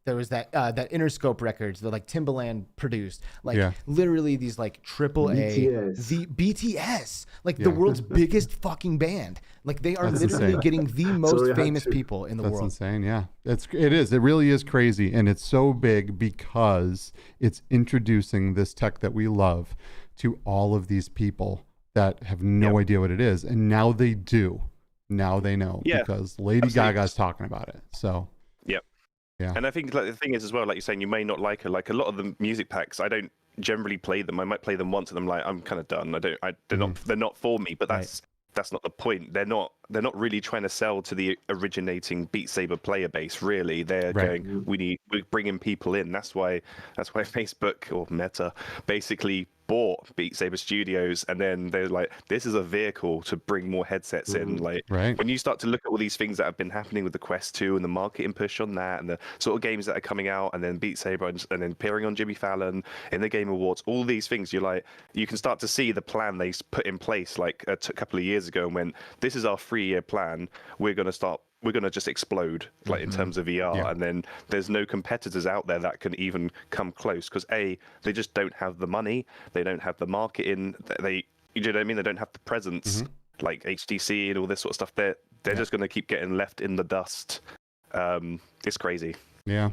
there was that Interscope Records that like Timbaland produced, like Yeah. literally these like triple A, BTS. the BTS, like the Yeah. world's biggest fucking band. Like they are That's literally insane. getting the most Sorry, I had famous to. people in the That's world. insane. Yeah, it really is crazy, and it's so big because it's introducing this tech that we love to all of these people that have no idea what it is, and now they do. Now they know because Lady Gaga's talking about it. So yeah. And I think like the thing is as well, like you're saying, you may not like her. Like a lot of the music packs, I don't generally play them. I might play them once, and I'm like, I'm kind of done. They're not for me. But that's not the point. They're not really trying to sell to the originating Beat Saber player base. Really, they're going, we're bringing people in. That's why Facebook or Meta basically bought Beat Saber Studios, and then they're like, this is a vehicle to bring more headsets in. Like when you start to look at all these things that have been happening with the Quest 2 and the marketing push on that, and the sort of games that are coming out, and then Beat Saber, and then appearing on Jimmy Fallon in the Game Awards, all these things, you're like, you can start to see the plan they put in place like a couple of years ago, and when this is our 3-year plan, we're going to just explode like in terms of VR, and then there's no competitors out there that can even come close because they just don't have the money, they don't have the marketing, you know what I mean, they don't have the presence like HTC and all this sort of stuff. They're just going to keep getting left in the dust. It's crazy. Yeah,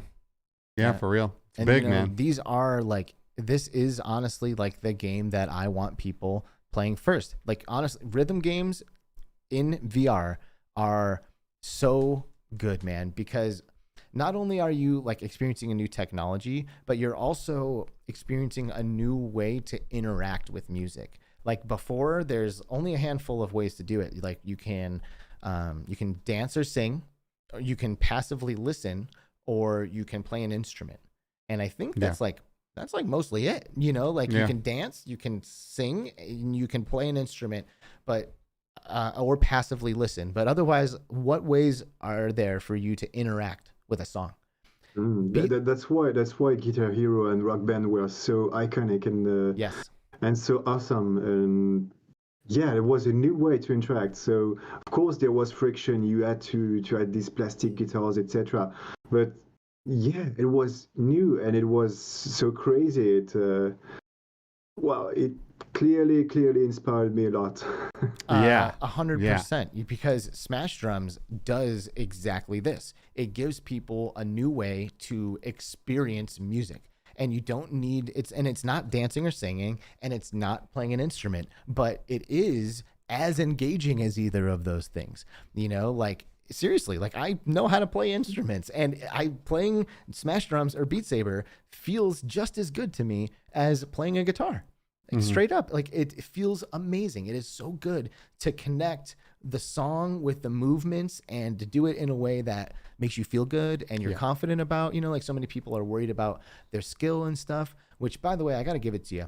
for real. It's And, big, you know, man. These are like, this is honestly like the game that I want people playing first. Like honestly, rhythm games in VR are so good, man, because not only are you like experiencing a new technology, but you're also experiencing a new way to interact with music. Like before, there's only a handful of ways to do it. Like you can dance or sing, or you can passively listen, or you can play an instrument. And I think that's like mostly it. You know, like you can dance, you can sing, and you can play an instrument, but or passively listen. But otherwise, what ways are there for you to interact with a song? That's why Guitar Hero and Rock Band were so iconic and so awesome. And yeah, it was a new way to interact. So of course there was friction. You had to add these plastic guitars, etc. But yeah, it was new and it was so crazy. It clearly inspired me a lot. 100%, because Smash Drums does exactly this. It gives people a new way to experience music, and you don't need it's not dancing or singing, and it's not playing an instrument, but it is as engaging as either of those things. You know, like seriously, like I know how to play instruments, and playing Smash Drums or Beat Saber feels just as good to me as playing a guitar. Like straight up, like it feels amazing. It is so good to connect the song with the movements and to do it in a way that makes you feel good and you're confident about. You know, like so many people are worried about their skill and stuff, which, by the way, I got to give it to you.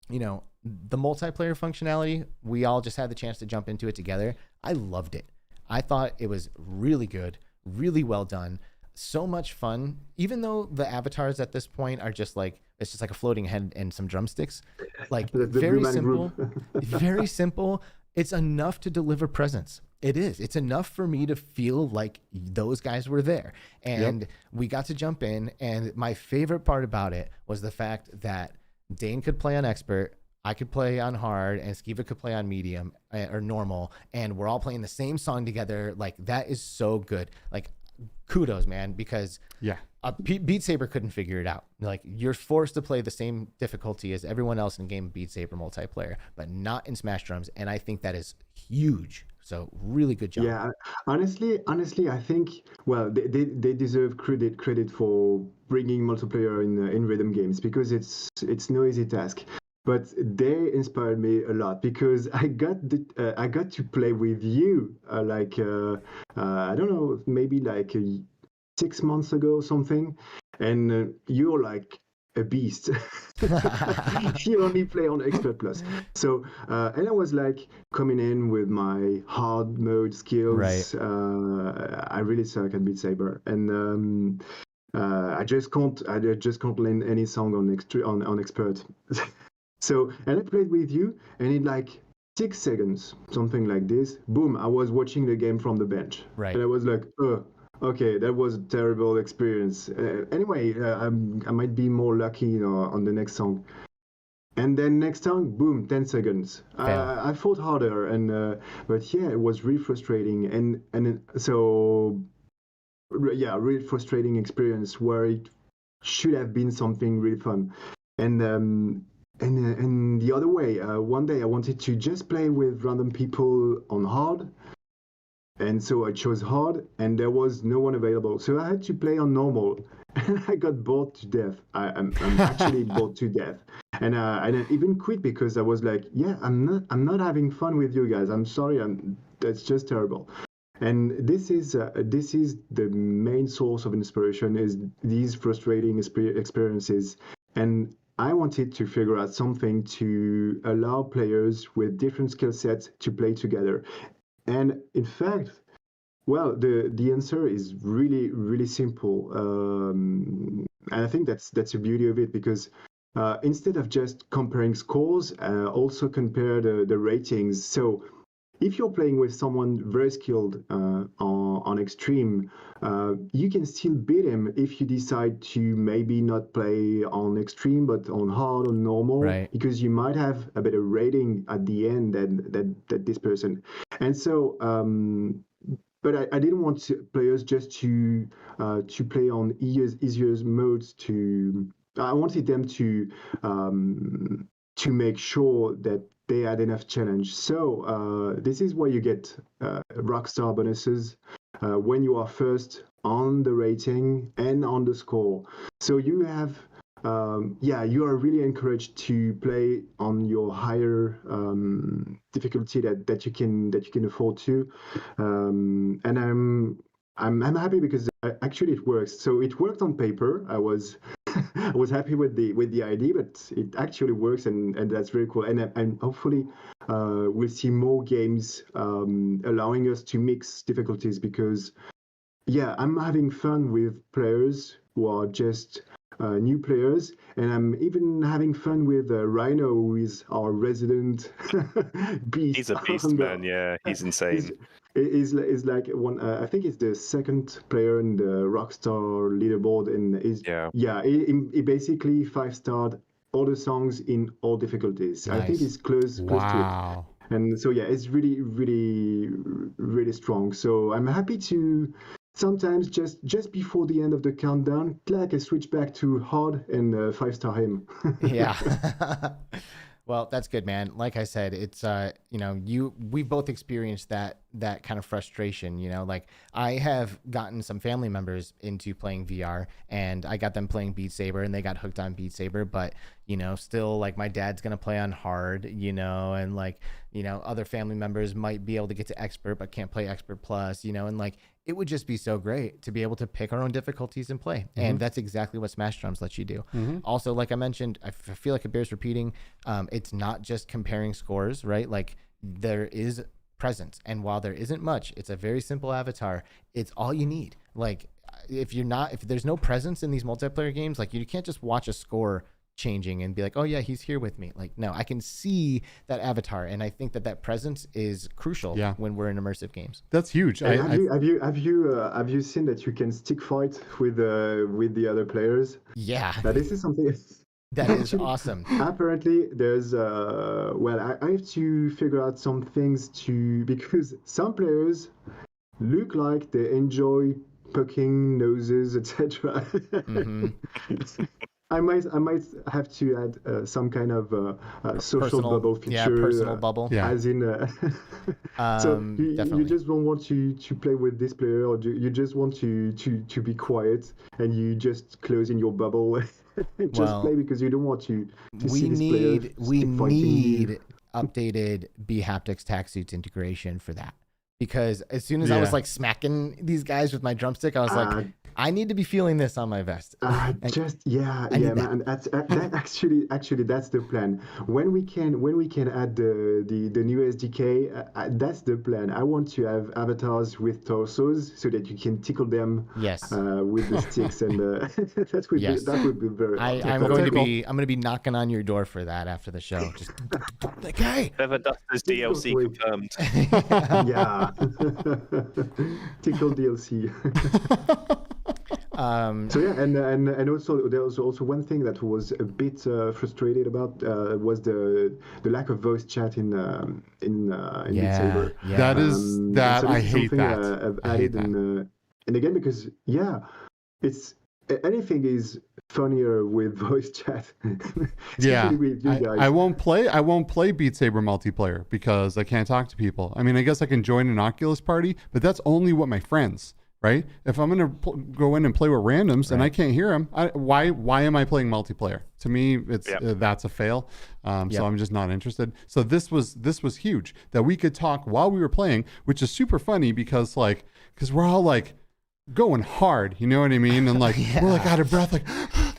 You know, the multiplayer functionality, we all just had the chance to jump into it together. I loved it. I thought it was really good, really well done. So much fun, even though the avatars at this point are just like, it's just like a floating head and some drumsticks. Like very simple, very simple. It's enough to deliver presence. It is. It's enough for me to feel like those guys were there. And we got to jump in. And my favorite part about it was the fact that Dane could play on expert, I could play on hard, and Skiva could play on medium or normal. And we're all playing the same song together. Like that is so good. Like kudos, man, because Beat Saber couldn't figure it out. Like you're forced to play the same difficulty as everyone else in game Beat Saber multiplayer, but not in Smash Drums, and I think that is huge. So really good job. Yeah, honestly, I think they deserve credit for bringing multiplayer in rhythm games, because it's no easy task. But they inspired me a lot because I got to play with you I don't know, maybe like 6 months ago or something, and you're like a beast. You only play on Expert Plus. So and I was like coming in with my hard mode skills. Right. I really suck at Beat Saber, and I just can't learn any song on Expert. So, and I played with you, and in like 6 seconds, something like this, boom, I was watching the game from the bench. Right. And I was like, Okay, that was a terrible experience. Anyway, I might be more lucky, on the next song. And then next song, boom, 10 seconds. I fought harder, but yeah, it was really frustrating. Really frustrating experience where it should have been something really fun. And the other way, one day I wanted to just play with random people on hard. And so I chose hard, and there was no one available. So I had to play on normal, and I got bored to death. I'm actually bored to death, and I even quit because I was like, yeah, I'm not having fun with you guys. I'm sorry, that's just terrible. And this is the main source of inspiration, is these frustrating experiences. And I wanted to figure out something to allow players with different skill sets to play together. And in fact, well, the answer is really, really simple. And I think that's the beauty of it, because instead of just comparing scores, also compare the ratings. So if you're playing with someone very skilled on extreme, you can still beat him if you decide to maybe not play on extreme but on hard or normal, right, because you might have a better rating at the end than this person. And so, but I didn't want players just to play on easier modes. I wanted them to make sure that they had enough challenge. So this is where you get Rockstar bonuses when you are first on the rating and on the score. So you have, you are really encouraged to play on your higher difficulty that you can afford to. And I'm happy because actually it works. So it worked on paper. I was happy with the idea, but it actually works, and that's very cool. And hopefully we'll see more games allowing us to mix difficulties, because I'm having fun with players who are just new players, and I'm even having fun with Rhino, who is our resident beast. He's a beast, man. Yeah, he's insane. Is like one. I think it's the second player in the Rockstar leaderboard, and he basically 5-starred all the songs in all difficulties. Nice. I think it's close to it. And so it's really, really, really strong. So I'm happy to sometimes just before the end of the countdown, I switch back to hard and 5-star him. Yeah. Well, that's good, man. Like I said, it's we both experienced that kind of frustration, like I have gotten some family members into playing VR, and I got them playing Beat Saber, and they got hooked on Beat Saber, but still, like, my dad's going to play on hard, and like, other family members might be able to get to expert but can't play expert plus, and like, it would just be so great to be able to pick our own difficulties and play. Mm-hmm. And that's exactly what Smash Drums lets you do. Mm-hmm. Also, like I mentioned, I feel like it bears repeating. It's not just comparing scores, right? Like, there is presence. And while there isn't much, it's a very simple avatar. It's all you need. Like, if there's no presence in these multiplayer games, like, you can't just watch a score changing and be like, oh yeah, he's here with me. Like, no, I can see that avatar, and I think that presence is crucial when we're in immersive games. That's huge. Have you seen that you can stick fight with the other players? Yeah. Now, this is something that is awesome. Apparently, there's I have to figure out some things because some players look like they enjoy poking noses, etc. Mm-hmm. I might have to add some kind of social bubble feature. Yeah, personal bubble. As in, so you just don't want to play with this player, or you just want to be quiet, and you just close in your bubble and just play because you don't want to see this player. We need updated bHaptics tac suits integration for that. Because as soon as I was like smacking these guys with my drumstick, I was like, I need to be feeling this on my vest. Man. That's actually that's the plan. When we can add the new SDK, that's the plan. I want to have avatars with torsos so that you can tickle them. Yes. With the sticks, and that would be very. I'm going to be knocking on your door for that after the show. Just like, hey, Never Duster's DLC confirmed. Yeah. Tickle DLC. So yeah, and also there was also one thing that was a bit frustrated about was the lack of voice chat in Beat Saber. Yeah. That is that so I this is hate something that. I've I hate added that. and again because it's anything is funnier with voice chat. Yeah, Especially with you guys. I won't play Beat Saber multiplayer because I can't talk to people. I mean, I guess I can join an Oculus party, but that's only what my friends, right? If I'm gonna go in and play with randoms and I can't hear them, why am I playing multiplayer? To me, it's that's a fail. So I'm just not interested. So this was huge that we could talk while we were playing, which is super funny because we're all like going hard, you know what I mean? And like we're like out of breath, like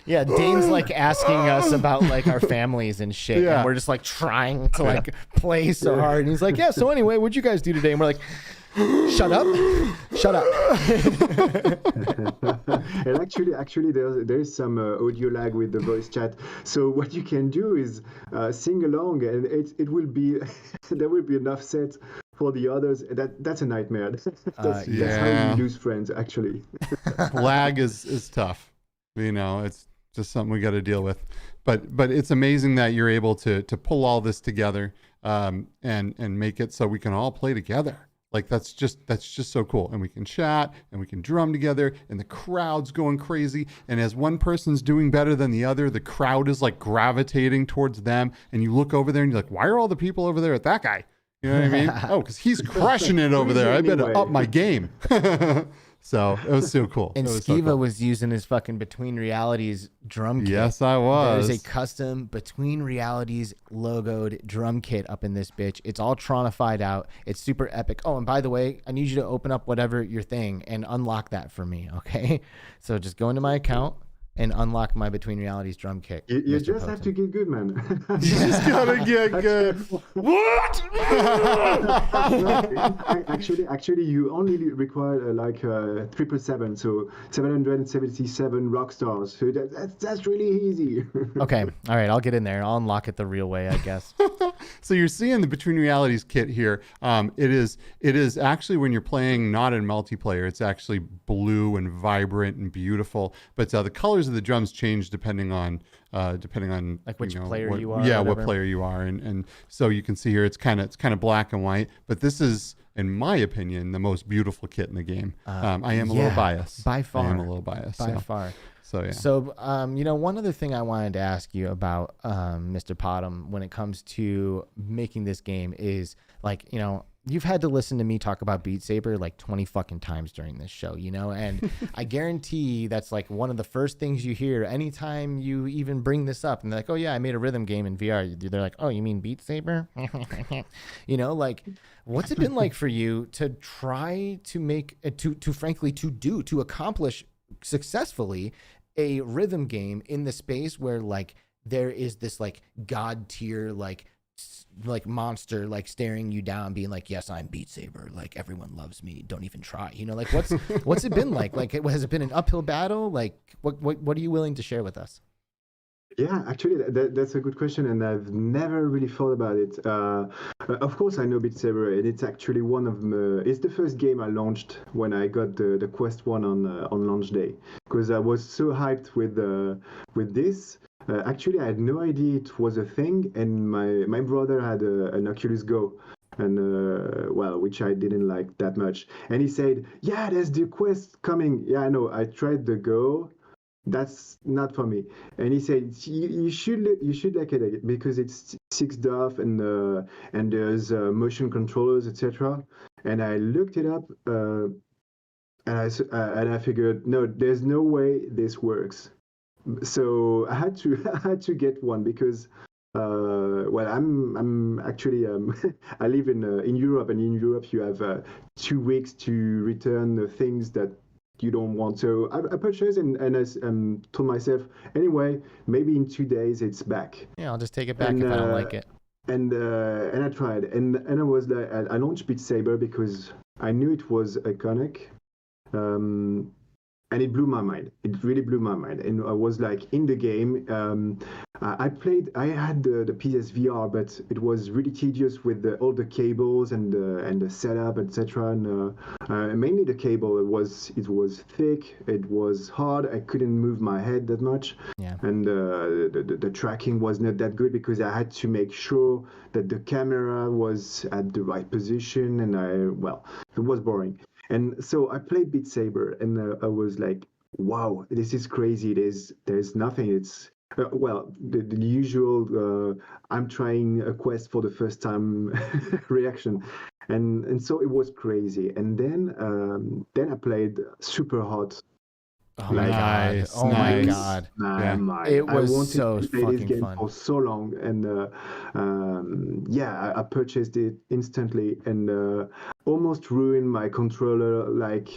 yeah. Dane's like asking us about like our families and shit, and we're just like trying to like play so hard. And he's like, yeah. So anyway, what'd you guys do today? And we're like, shut up. And actually there's some audio lag with the voice chat, so what you can do is sing along, and it will be there will be enough set for the others. That's a nightmare. That's how you lose friends, actually. lag is tough, you know. It's just something we got to deal with, but it's amazing that you're able to pull all this together and make it so we can all play together. Like that's just so cool. And we can chat and we can drum together and the crowd's going crazy. And as one person's doing better than the other, the crowd is like gravitating towards them. And you look over there and you're like, why are all the people over there at that guy? You know what I mean? Oh, because he's crushing it over there. I better up my game. So it was so cool. And Skiva was using his fucking Between Realities drum kit. Yes, I was. There's a custom Between Realities logoed drum kit up in this bitch. It's all Tronified out. It's super epic. Oh, and by the way, I need you to open up whatever your thing and unlock that for me, okay? So just go into my account and unlock my Between Realities drum kit. You just have to get good, man. You just gotta get good. What? actually, you only require like 777, so 777 rock stars. So that's really easy. Okay, all right, I'll get in there. I'll unlock it the real way, I guess. So you're seeing the Between Realities kit here. It is actually, when you're playing not in multiplayer, it's actually blue and vibrant and beautiful. But the colors of the drums change depending on like which player you are. Yeah, what player you are, and so you can see here it's kind of black and white. But this is, in my opinion, the most beautiful kit in the game. I am a little biased. By far. I am a little biased. By far. So yeah. So one other thing I wanted to ask you about, Mr. Potam, when it comes to making this game is like, you've had to listen to me talk about Beat Saber like 20 fucking times during this show, and I guarantee that's like one of the first things you hear anytime you even bring this up. And they're like, oh yeah, I made a rhythm game in VR. They're like, oh, you mean Beat Saber? Like, what's it been like for you to try to make to accomplish successfully a rhythm game in the space where like there is this like god tier like monster like staring you down being like, yes, I'm Beat Saber, like everyone loves me, don't even try, like what's it been like has it been an uphill battle? Like what are you willing to share with us? Yeah, actually, that's a good question, and I've never really thought about it. Of course, I know Beat Saber, and it's actually one of it's the first game I launched when I got the Quest 1 on launch day, because I was so hyped with this. Actually, I had no idea it was a thing, and my brother had an Oculus Go, and which I didn't like that much. And he said, "Yeah, there's the Quest coming." Yeah, I know. I tried the Go. That's not for me. And he said, you should like it because it's 6 DoF and there's motion controllers, etc. And I looked it up, and I figured, no, there's no way this works. So I had to get one because I'm actually I live in Europe, and in Europe you have 2 weeks to return the things that you don't want. So I purchased and I told myself, anyway, maybe in 2 days it's back. Yeah, I'll just take it back if I don't like it. And I tried, and I was like, I launched Beat Saber because I knew it was iconic, and it blew my mind. It really blew my mind, and I was like in the game. I had the PSVR, but it was really tedious with all the cables and the setup, etc. And mainly the cable. It was thick. It was hard. I couldn't move my head that much. Yeah. And the tracking was not that good because I had to make sure that the camera was at the right position. And it was boring. And so I played Beat Saber, and I was like, wow, this is crazy. There's nothing. It's the usual I'm trying a quest for the first time reaction, and so it was crazy. And then I played Super Hot. Oh my god! Oh my god! It was so fucking game fun for so long, and I purchased it instantly, and almost ruined my controller like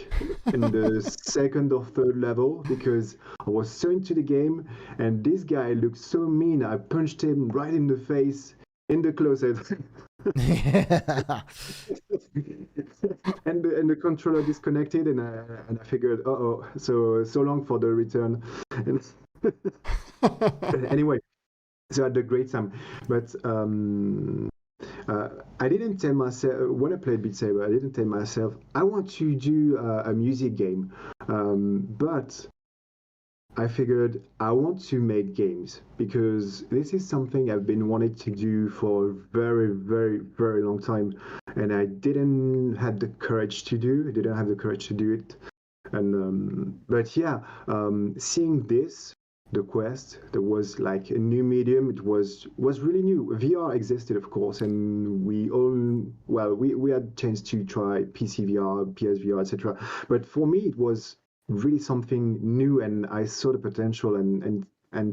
in the second or third level because I was so into the game, and this guy looked so mean. I punched him right in the face in the closet. and the controller disconnected, and I figured, so long for the return. Anyway, so I had a great time, but I didn't tell myself when I played Beat Saber. I didn't tell myself I want to do a music game, but I figured I want to make games because this is something I've been wanting to do for a very, very, very long time, and I didn't have the courage to do. I didn't have the courage to do it, and seeing this, the Quest, there was like a new medium. It was really new. VR existed, of course, and we had a chance to try PC VR, PSVR, etc. But for me, it was really something new, and I saw the potential and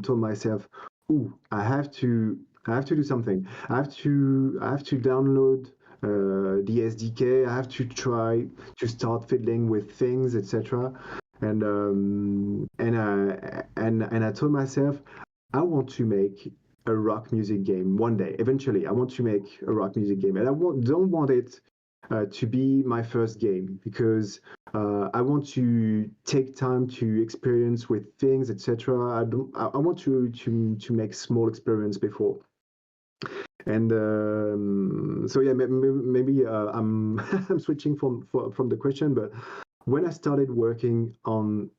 told myself, "Ooh, I have to do something. I have to download the SDK. I have to try to start fiddling with things, etc." And I told myself, I want to make a rock music game one day. Eventually, I want to make a rock music game, and I don't want it to be my first game because I want to take time to experience with things, etc. I want to make small experience before. And maybe I'm I'm switching from the question, but when I started working on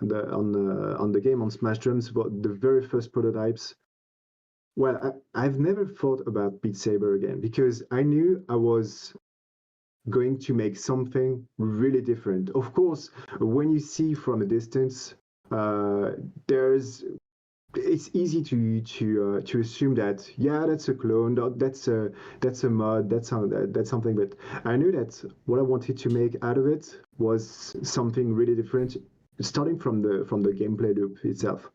the game on Smash Drums, about the very first prototypes, I've never thought about Beat Saber again because I knew I was going to make something really different. Of course, when you see from a distance, it's easy to assume that that's a clone, that's a mod, that's something. But I knew that what I wanted to make out of it was something really different, starting from the gameplay loop itself.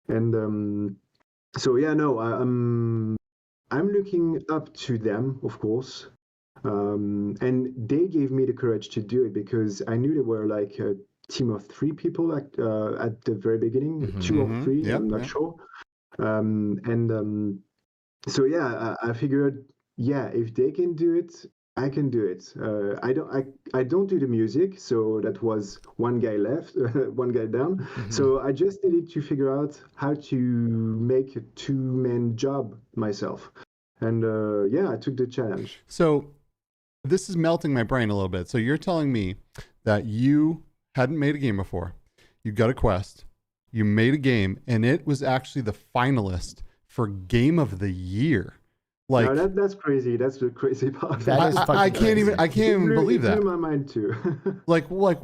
And I'm looking up to them, of course. And they gave me the courage to do it because I knew they were like a team of 3 people at the very beginning, 2 or 3, I'm not sure. I figured, if they can do it, I can do it. I don't do the music, so that was one guy left, one guy down. Mm-hmm. So I just needed to figure out how to make a 2-man job myself. And I took the challenge. So this is melting my brain a little bit. So you're telling me that you hadn't made a game before. You got a Quest. You made a game, and it was actually the finalist for Game of the Year. Like, no, that's crazy. That's the crazy part. That is I can't even believe that. It blew my mind too. like what?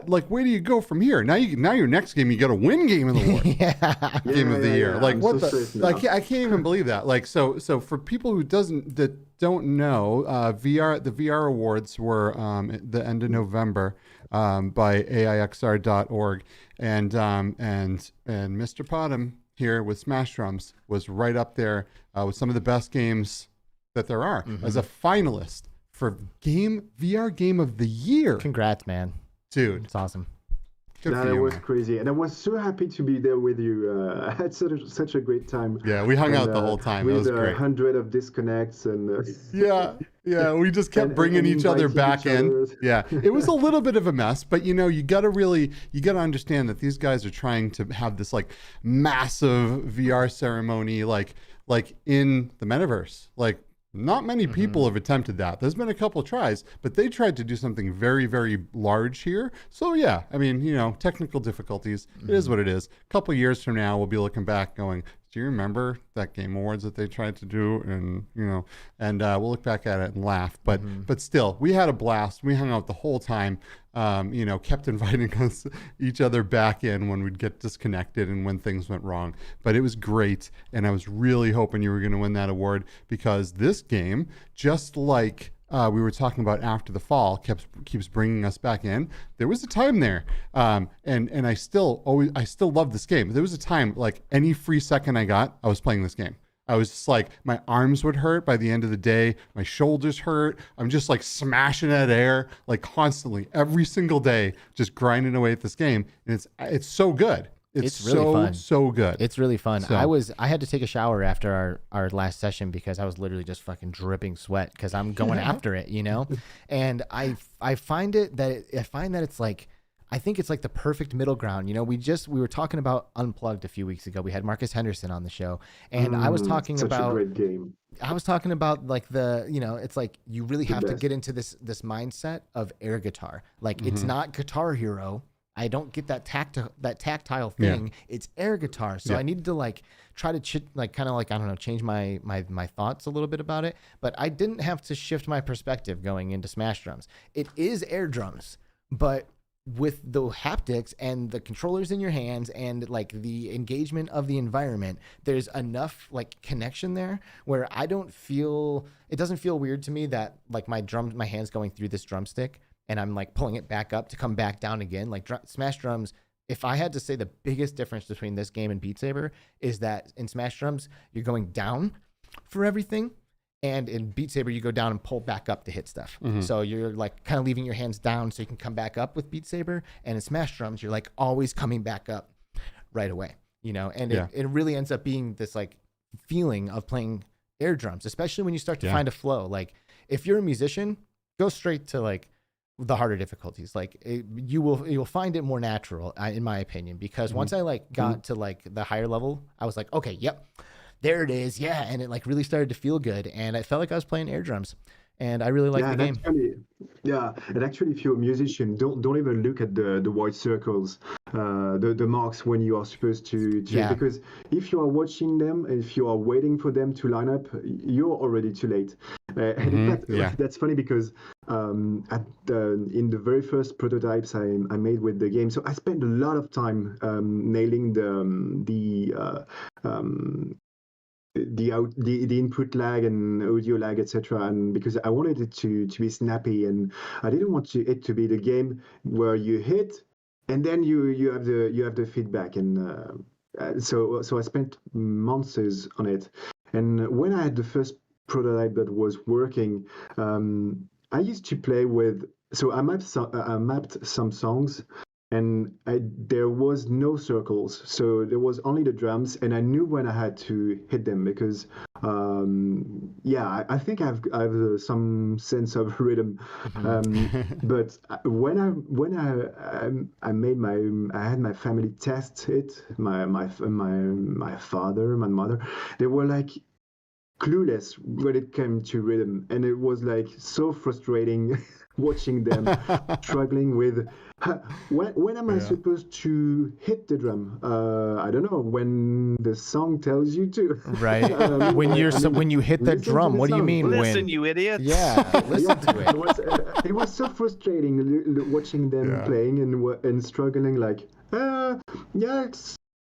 Like, where do you go from here? Now your next game, you got to win Game of the Year. Game of the Year. Like, I'm what so the? Like, I can't even believe that. Like, so for people who don't know, the VR awards were the end of November by AIXR.org, and Mr. Potam here with Smash Drums was right up there with some of the best games that there are as a finalist for VR Game of the Year. Congrats, man. Dude. It's awesome. Good No, for that you, was man. crazy, and I was so happy to be there with you. I had such a great time. Yeah, we hung and, out the whole time. It with was great. 100 of disconnects and Yeah, we just kept and bringing each other inviting back each in. other. Yeah, it was a little bit of a mess, but you gotta understand that these guys are trying to have this like massive VR ceremony, like in the metaverse. Like, not many people have attempted that. There's been a couple tries, but they tried to do something very, very large here. So yeah, I mean, technical difficulties. It is what it is. A couple years from now, we'll be looking back going, do you remember that Game Awards that they tried to do? And, we'll look back at it and laugh. But still, we had a blast. We hung out the whole time, kept inviting each other back in when we'd get disconnected and when things went wrong. But it was great. And I was really hoping you were going to win that award, because this game, just like we were talking about After the Fall, keeps bringing us back in. There was a time there, and I still love this game. There was a time, like any free second I got, I was playing this game. I was just like, my arms would hurt by the end of the day. My shoulders hurt. I'm just like smashing at air, like constantly, every single day, just grinding away at this game. And it's so good. It's really fun. So good. It's really fun. So, I had to take a shower after our last session because I was literally just fucking dripping sweat because I'm going after it, And I find that it's like, I think it's like the perfect middle ground. We were talking about Unplugged a few weeks ago. We had Marcus Henderson on the show, and I was talking about a great game. I was talking about like it's like you really have to get into this mindset of air guitar. Like it's not Guitar Hero. I don't get that tactile thing. Yeah. It's air guitar. So I needed to like try to change my thoughts a little bit about it. But I didn't have to shift my perspective going into Smash Drums. It is air drums, but with the haptics and the controllers in your hands and like the engagement of the environment, there's enough like connection there where it doesn't feel weird to me that like my hands going through this drumstick and I'm like pulling it back up to come back down again. Like Smash Drums, if I had to say the biggest difference between this game and Beat Saber is that in Smash Drums, you're going down for everything. And in Beat Saber, you go down and pull back up to hit stuff. So you're like kind of leaving your hands down so you can come back up with Beat Saber. And in Smash Drums, you're like always coming back up right away, And it really ends up being this like feeling of playing air drums, especially when you start to find a flow. Like if you're a musician, go straight to like the harder difficulties. Like you'll find it more natural, in my opinion, because once I like got to like the higher level, I was like, okay, yep. There it is, yeah, and it like really started to feel good, and I felt like I was playing air drums, and I really liked the game. And actually, if you're a musician, don't even look at the white circles, the marks when you are supposed to because if you are watching them, if you are waiting for them to line up, you're already too late. In fact, that's funny because in the very first prototypes I made with the game, so I spent a lot of time nailing the input lag and audio lag, etc. And because I wanted it to be snappy, and I didn't want it to be the game where you hit and then you have the feedback. And so I spent months on it. And when I had the first prototype that was working, I used to play with. So I mapped some songs. And there was no circles, so there was only the drums, and I knew when I had to hit them because, I think I have some sense of rhythm. But when I had my family test it, my father, my mother, they were like clueless when it came to rhythm, and it was like so frustrating watching them struggling with when am I supposed to hit the drum. I don't know, when the song tells you to, right? When you hit the drum, what do you mean? Listen, you idiot. Listen to it. It was so frustrating watching them playing and struggling like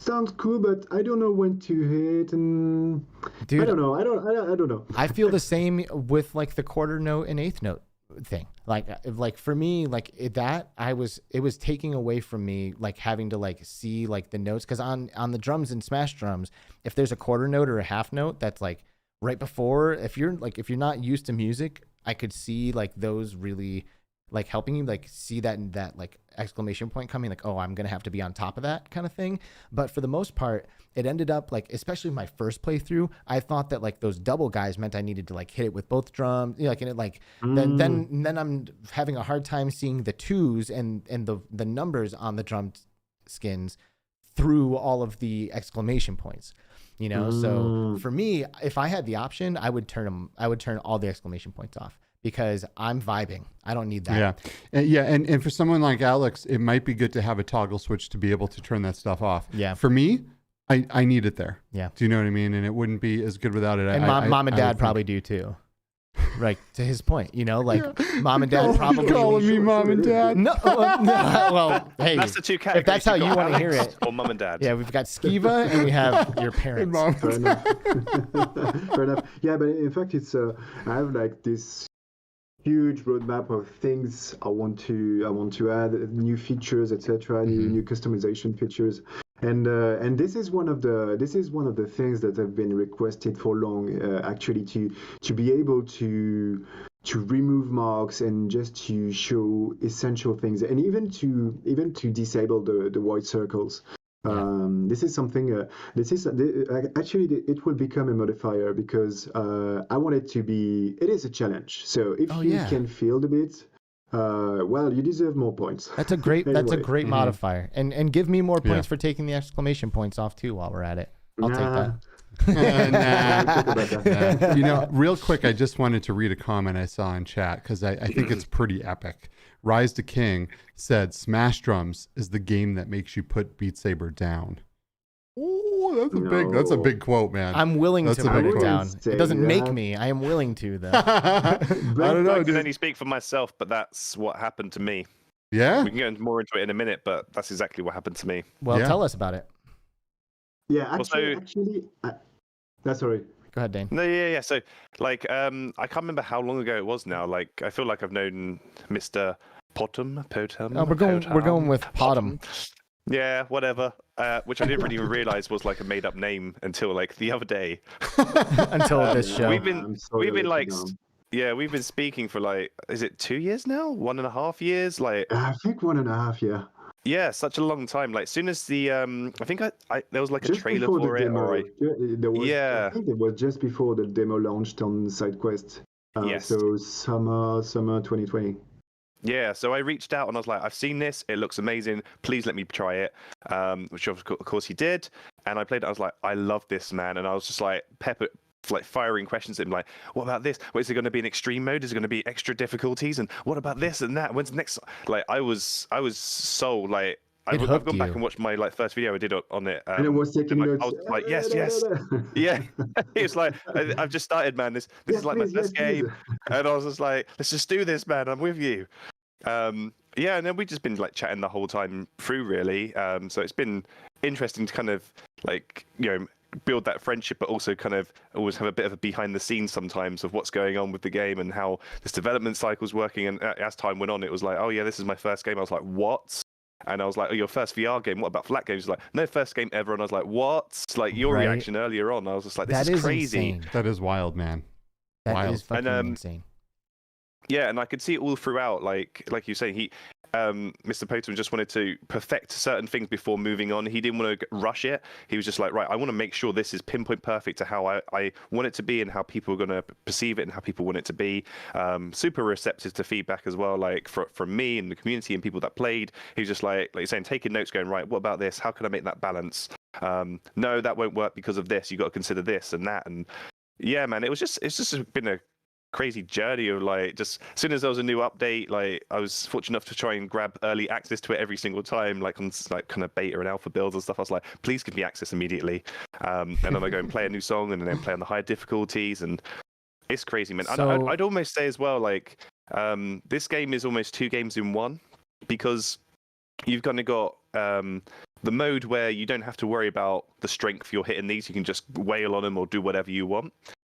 sounds cool, but I don't know when to hit, and dude, I don't know. I feel the same with like the quarter note and eighth note thing. Like for me, like it was taking away from me like having to like see like the notes, because on the drums and Smash Drums, if there's a quarter note or a half note that's like right before, if you're not used to music, I could see like those really like helping you like see that like exclamation point coming, like, oh, I'm going to have to be on top of that kind of thing. But for the most part, it ended up like, especially my first playthrough, I thought that like those double guys meant I needed to like hit it with both drums, you know, like, and it like, then I'm having a hard time seeing the twos and the numbers on the drum skins through all of the exclamation points, you know? So for me, if I had the option, I would turn all the exclamation points off because I'm vibing. I don't need that. Yeah. And for someone like Alex, it might be good to have a toggle switch to be able to turn that stuff off. Yeah. For me, I need it there. Yeah. Do you know what I mean? And it wouldn't be as good without it. And mom and dad probably do too. Right, to his point, you know, like mom and dad probably calling me mom and dad. No, well, hey, That's the two categories. if that's how you want to hear it, or mom and dad. yeah, we've got Skiva and we have your parents. Fair enough. Fair enough. Yeah, but in fact, it's I have like this huge roadmap of things I want to add, new features, etc., new customization features. And this is one of the things that have been requested for long, actually, to be able to remove marks and just to show essential things, and even to disable the white circles. This is something. Actually, it will become a modifier because I want it to be. It is a challenge. So if you can field a bit. Well, you deserve more points. That's a great Anyway. modifier. And give me more points for taking the exclamation points off too while we're at it. I'll take that. You know, real quick, I just wanted to read a comment I saw in chat because I think it's pretty epic. Rise to King said, "Smash Drums is the game that makes you put Beat Saber down." Oh, that's a big quote, man. I'm willing to put it down. say It doesn't make that. me. I am willing to, though. I don't know. I can dude. only speak for myself, but that's what happened to me. Yeah. We can go more into it in a minute, but that's exactly what happened to me. Well, Yeah. tell us about it. Yeah, Also- actually, that's sorry. Go ahead, Dane. No, yeah. So, like, I can't remember how long ago it was now. Like, I feel like I've known Mr. Potam. Oh, we're going with Potam. Yeah, whatever. Which I didn't really even realize was like a made-up name until like the other day. Until this show. We've I'm been sorry to let like, you down. yeah, we've been speaking for like, is it 2 years now? 1.5 years? Like, I think 1.5. Yeah. yeah, such a long time. Like, soon as the I think I there was like a Just trailer before for the it, demo. or I think it was just before the demo launched on SideQuest. Yes. So summer 2020. yeah. So I reached out and I was like, I've seen this. It looks amazing. Please let me try it. Which of course he did. And I played it. I was like, I love this, man. And I was just like like firing questions at him, like, what about this? What, is it going to be an extreme mode? Is it going to be extra difficulties? And what about this and that? When's the next? Like, I was so like. I've gone back and watched my like first video I did on it. And it was taking and, notes. I was like, yes. Yeah, it's like I've just started, man. This is like my first game, and I was just like, let's just do this, man. I'm with you. Yeah, and then we've just been like chatting the whole time through, really. So it's been interesting to kind of like, you know, build that friendship, but also kind of always have a bit of a behind the scenes sometimes of what's going on with the game and how this development cycle's working. And as time went on, it was like, oh yeah, this is my first game. I was like, what? And I was like, oh, your first VR game? What about flat games? Like, no, first game ever. And I was like, what? Like, your reaction earlier on, I was just like, this is crazy. Insane. That is wild, man. That is fucking And, insane. Yeah, and I could see it all throughout. Like you say, Mr. Potam just wanted to perfect certain things before moving on. He didn't want to rush it. He was just like, right, I want to make sure this is pinpoint perfect to how I want it to be and how people are going to perceive it and how people want it to be. Super receptive to feedback as well, like from me and the community and people that played. He was just like you're saying, taking notes, going, right, what about this? How can I make that balance? No, that won't work because of this. You got to consider this and that. And yeah, man, it's just been a crazy journey of like, just as soon as there was a new update, like I was fortunate enough to try and grab early access to it every single time, like on like kind of beta and alpha builds and stuff. I was like, please give me access immediately, and then I go and play a new song and then play on the higher difficulties, and it's crazy, man. So... I'd almost say as well, like this game is almost 2 games in one, because you've kind of got the mode where you don't have to worry about the strength you're hitting these. You can just wail on them or do whatever you want,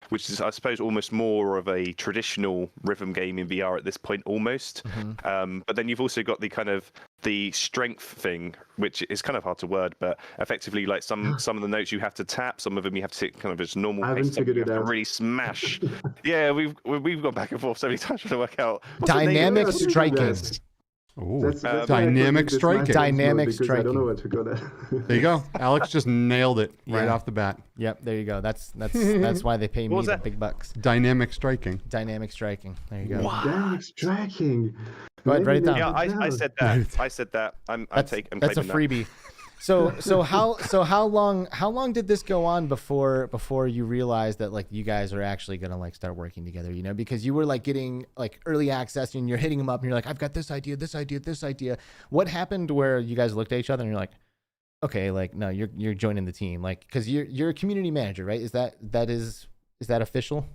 which is, I suppose, almost more of a traditional rhythm game in VR at this point, almost. Mm-hmm. But then you've also got the kind of the strength thing, which is kind of hard to word, but effectively, like some of the notes you have to tap, some of them you have to hit kind of just normal. I haven't pace, figured you it have to out. really smash. Yeah, we've gone back and forth so many times trying to work out Dynamic what's the name of it? striking. Ooh, That's why I dynamic call it the striking. smash Dynamic because I don't know striking. what to call that. There you go. Alex just nailed it right Yeah. off the bat. Yep, there you go. That's why they pay What me was the that? big bucks. Dynamic striking. Dynamic striking. There you go. Dynamic striking. Go ahead, write it down. Yeah, I said that. Right. I said that. I'm That's claiming a freebie. So how long did this go on before you realized that like you guys are actually gonna like start working together? You know, because you were like getting like early access and you're hitting them up and you're like, I've got this idea, this idea, this idea. What happened where you guys looked at each other and you're like, okay, like no, you're joining the team, like because you're a community manager, right? Is that official?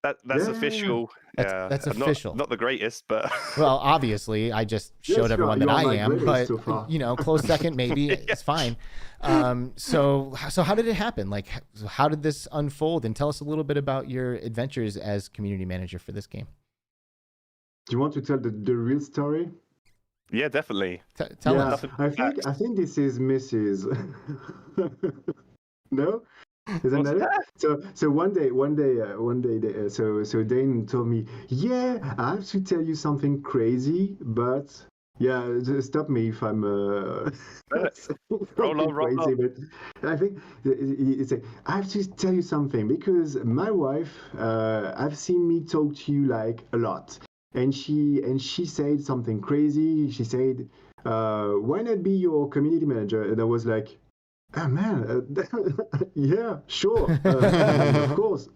That's official. That's official. Not the greatest, but Well, obviously, I just showed everyone that I am, but so far. you know, close second maybe it's fine. So how did it happen? Like, how did this unfold? And tell us a little bit about your adventures as community manager for this game. Do you want to tell the real story? yeah, definitely. Tell Yeah, us. I think this is Mrs. No, isn't What's that it? So one day, so Dane told me, yeah, I have to tell you something crazy, but yeah, just stop me if I'm Roll on. crazy. But I think he said, I have to tell you something because my wife, I've seen me talk to you like a lot. And she said something crazy. She said, "Why not be your community manager?" And I was like, "Oh man, yeah, sure, of course."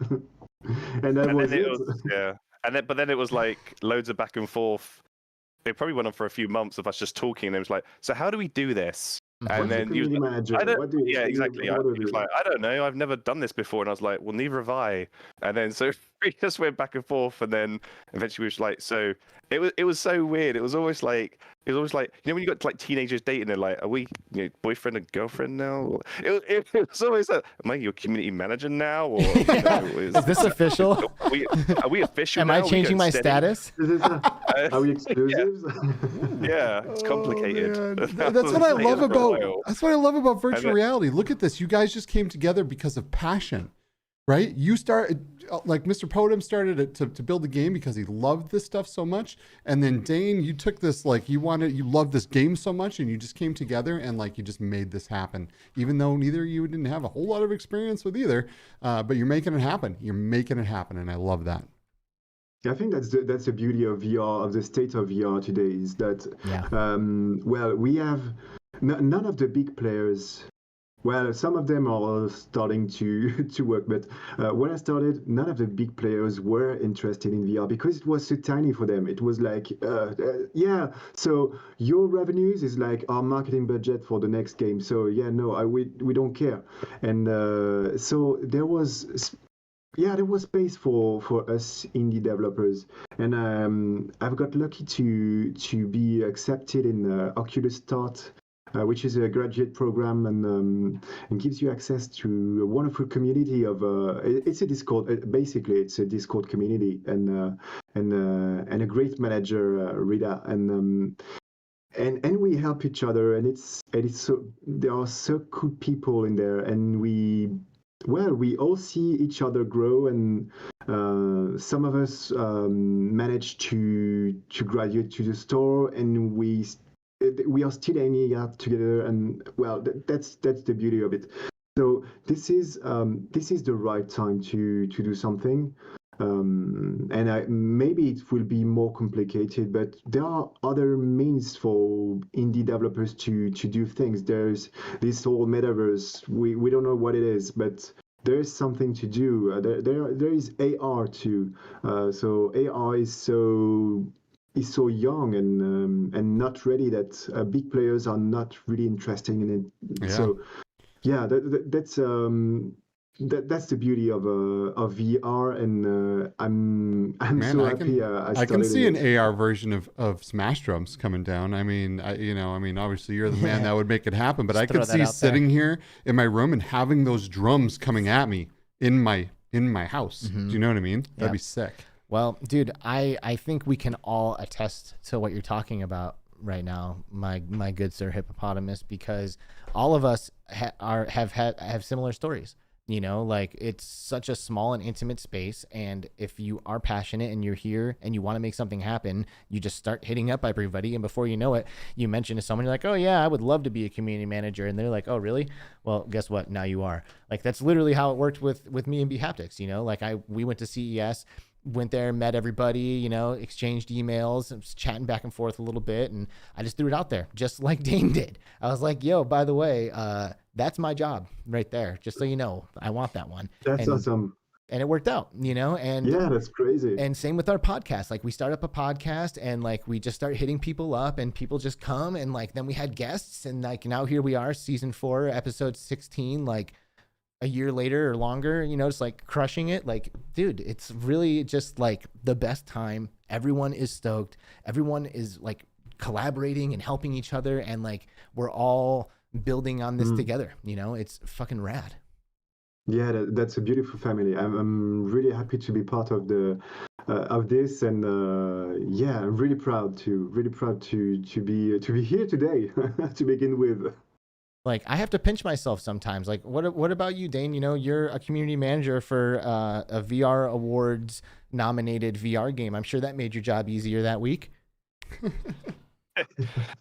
And that was then it. it was, yeah. But then it was like loads of back and forth. It probably went on for a few months of us just talking, and it was like, so how do we do this? And What's a then you was community like, manager? I don't, What do you, yeah, exactly. what do He was you- like, I don't know, I've never done this before, and I was like, well, neither have I. And then so we just went back and forth, and then eventually we was like, so it was so weird. It was almost like you know when you got like teenagers dating, they're like, are we boyfriend and girlfriend now? It was always like, am I your community manager now? Or Is this official? Are we official? Am now? I Are we changing going my steady? status? Are we exclusives? Yeah, it's complicated. Oh, man. That That's was what I like love for a about. while. That's what I love about virtual then- reality. Look at this. You guys just came together because of passion, right? You started, like Mr. Potam started it to build the game because he loved this stuff so much, and then Dane, you took this like you loved this game so much, and you just came together and like you just made this happen. Even though neither of you didn't have a whole lot of experience with either, but you're making it happen. You're making it happen, and I love that. I think that's the beauty of VR, of the state of VR today, is that well, we have none of the big players. Well, some of them are starting to work, but when I started, none of the big players were interested in VR because it was so tiny for them. It was like, yeah, so your revenues is like our marketing budget for the next game. So yeah, no, we don't care. And so there was space for us indie developers, and I've got lucky to be accepted in Oculus Start, which is a graduate program, and gives you access to a wonderful community of. It's a Discord. Basically, it's a Discord community, and a great manager, Rita, and we help each other, and it's so there are so cool people in there, and we all see each other grow, and some of us manage to graduate to the store, and we are still hanging out together, and well, that's the beauty of it. So this is the right time to do something. And maybe it will be more complicated, but there are other means for indie developers to do things. There's this whole metaverse. We don't know what it is, but there is something to do. There is AR too. So AR is so young and not ready, that big players are not really interested in it. Yeah. So yeah, that's the beauty of VR, and I'm Man, so I happy. I can see in an AR version of Smash Drums coming down. I mean, obviously you're the man that would make it happen, but Just I throw could that see out sitting here in my room and having those drums coming at me in my house. Do you know what I mean? That'd be sick. Well, dude, I think we can all attest to what you're talking about right now, my good sir hippopotamus, because all of us have similar stories. You know, like it's such a small and intimate space. And if you are passionate and you're here and you want to make something happen, you just start hitting up everybody. And before you know it, you mention to someone, you're like, oh yeah, I would love to be a community manager. And they're like, oh really? Well, guess what? Now you are. Like, that's literally how it worked with me and B-Haptics. You know, like we went to CES, went there, met everybody, you know, exchanged emails, was chatting back and forth a little bit. And I just threw it out there, just like Dane did. I was like, yo, by the way, that's my job right there. Just so you know, I want that one. That's awesome. And it worked out, you know, and yeah, that's crazy. And same with our podcast. Like we start up a podcast and like, we just start hitting people up and people just come. And like, then we had guests and like, now here we are, season 4, episode 16, like a year later or longer, you know, just like crushing it. Like, dude, it's really just like the best time. Everyone is stoked. Everyone is like collaborating and helping each other. And like, we're all building on this together, you know. It's fucking rad. Yeah, that's a beautiful family. I'm really happy to be part of the of this, and yeah, I'm really proud to be here today to begin with. Like, I have to pinch myself sometimes. Like, what about you, Dane? You know, you're a community manager for a VR Awards nominated VR game. I'm sure that made your job easier that week.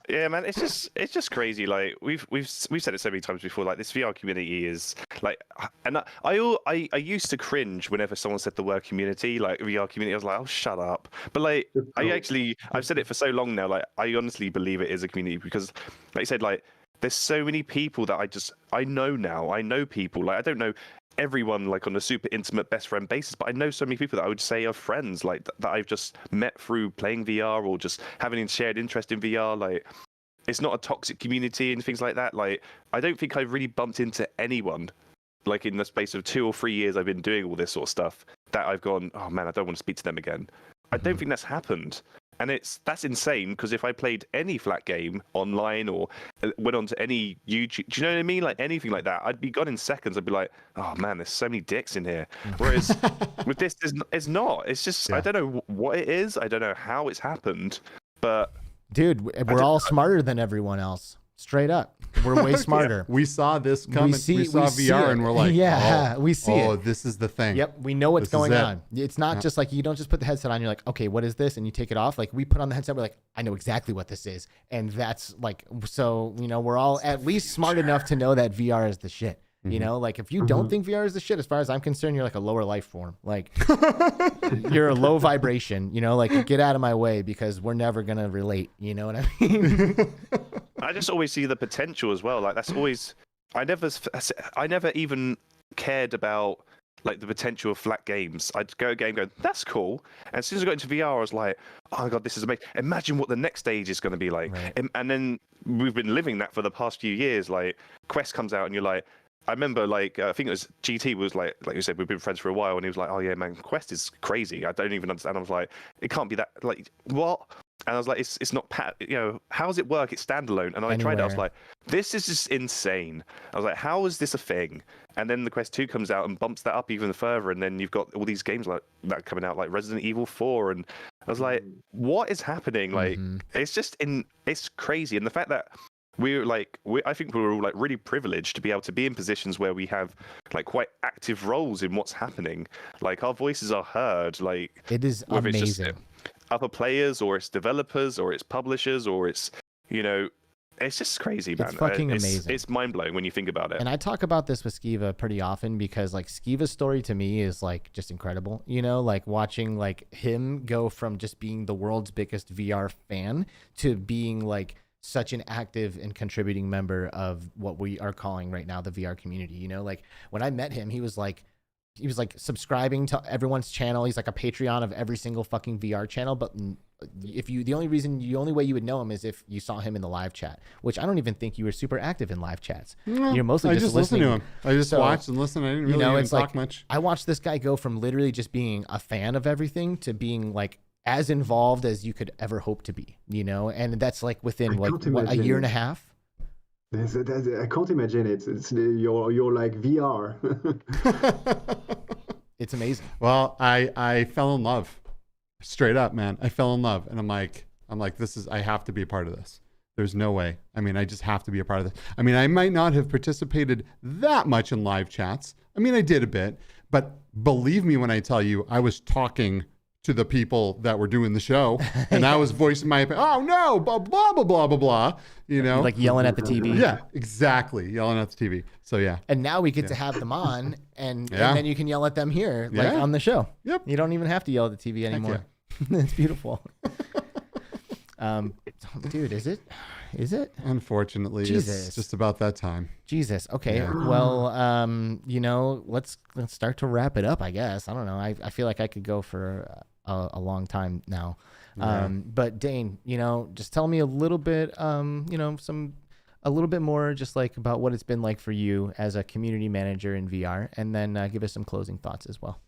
Yeah, man, it's just crazy. Like we've said it so many times before. Like this VR community is like, and I used to cringe whenever someone said the word community, like VR community. I was like, oh, shut up. But like, I've said it for so long now. Like, I honestly believe it is a community because, like you said, like there's so many people that I know now. I know people. Like I don't know everyone like on a super intimate best friend basis, but I know so many people that I would say are friends, like that I've just met through playing VR or just having a shared interest in VR. Like it's not a toxic community and things like that. Like I don't think I've really bumped into anyone like in the space of 2 or 3 years I've been doing all this sort of stuff that I've gone, oh man, I don't want to speak to them again. I don't think that's happened. And that's insane because if I played any flat game online or went on to any YouTube, do you know what I mean? Like anything like that, I'd be gone in seconds. I'd be like, oh man, there's so many dicks in here. Whereas with this, it's not. It's just, I don't know what it is. I don't know how it's happened, but. Dude, we're all smarter than everyone else. Straight up. We're way smarter. We saw this coming. We saw VR and we're like, we see it. Oh, this is the thing. Yep. We know what's going on. It's not just like, you don't just put the headset on. You're like, okay, what is this? And you take it off. Like we put on the headset. We're like, I know exactly what this is. And that's like, so, you know, we're all at least smart enough to know that VR is the shit. You know, like if you don't think VR is the shit, as far as I'm concerned, you're like a lower life form. Like you're a low vibration, you know, like get out of my way because we're never going to relate. You know what I mean? I just always see the potential as well. Like that's always, I never even cared about like the potential of flat games. I'd go a game going, that's cool. And as soon as I got into VR, I was like, oh my God, this is amazing. Imagine what the next stage is going to be like. Right. And then we've been living that for the past few years. Like Quest comes out and you're like, I remember, like, I think it was GT was like you said, we've been friends for a while, and he was like, oh, yeah, man, Quest is crazy. I don't even understand. I was like, it can't be that, like, what? And I was like, it's not, you know, how does it work? It's standalone. And I tried it. I was like, this is just insane. I was like, how is this a thing? And then the Quest 2 comes out and bumps that up even further. And then you've got all these games like that coming out, like Resident Evil 4. And I was like, what is happening? Like, it's just it's crazy. And the fact that I think we're all like really privileged to be able to be in positions where we have like quite active roles in what's happening. Like our voices are heard. Like it is amazing. It's just other players, or it's developers, or it's publishers, or it's, you know, it's just crazy, man. It's fucking amazing. It's mind blowing when you think about it. And I talk about this with Skiva pretty often because like Skiva's story to me is like just incredible. You know, like watching like him go from just being the world's biggest VR fan to being like such an active and contributing member of what we are calling right now the VR community. You know, like when I met him, he was like subscribing to everyone's channel. He's like a Patreon of every single fucking VR channel. But if the only way you would know him is if you saw him in the live chat, which I don't even think you were super active in live chats. No, you're mostly just listening to him. I just watched and listened. I didn't really even talk much. I watched this guy go from literally just being a fan of everything to being like as involved as you could ever hope to be, you know? And that's like within a year and a half. I can't imagine it. It's you're like VR. It's amazing. Well, I fell in love. Straight up, man. I fell in love. And I'm like, I have to be a part of this. There's no way. I mean, I just have to be a part of this. I mean, I might not have participated that much in live chats. I mean, I did a bit, but believe me when I tell you, I was talking to the people that were doing the show, and I was voicing my opinion. Oh no, blah blah blah blah blah blah. You know, like yelling at the TV. Yeah, exactly, yelling at the TV. So yeah. And now we get to have them on, and then you can yell at them here, like on the show. Yep. You don't even have to yell at the TV anymore. It's beautiful. Dude, is it? Is it? Unfortunately, it's just about that time. Jesus. Okay. Yeah. Well, you know, let's start to wrap it up, I guess. I don't know. I feel like I could go for a long time now. Yeah. But Dane, you know, just tell me a little bit, you know, a little bit more just like about what it's been like for you as a community manager in VR, and then give us some closing thoughts as well.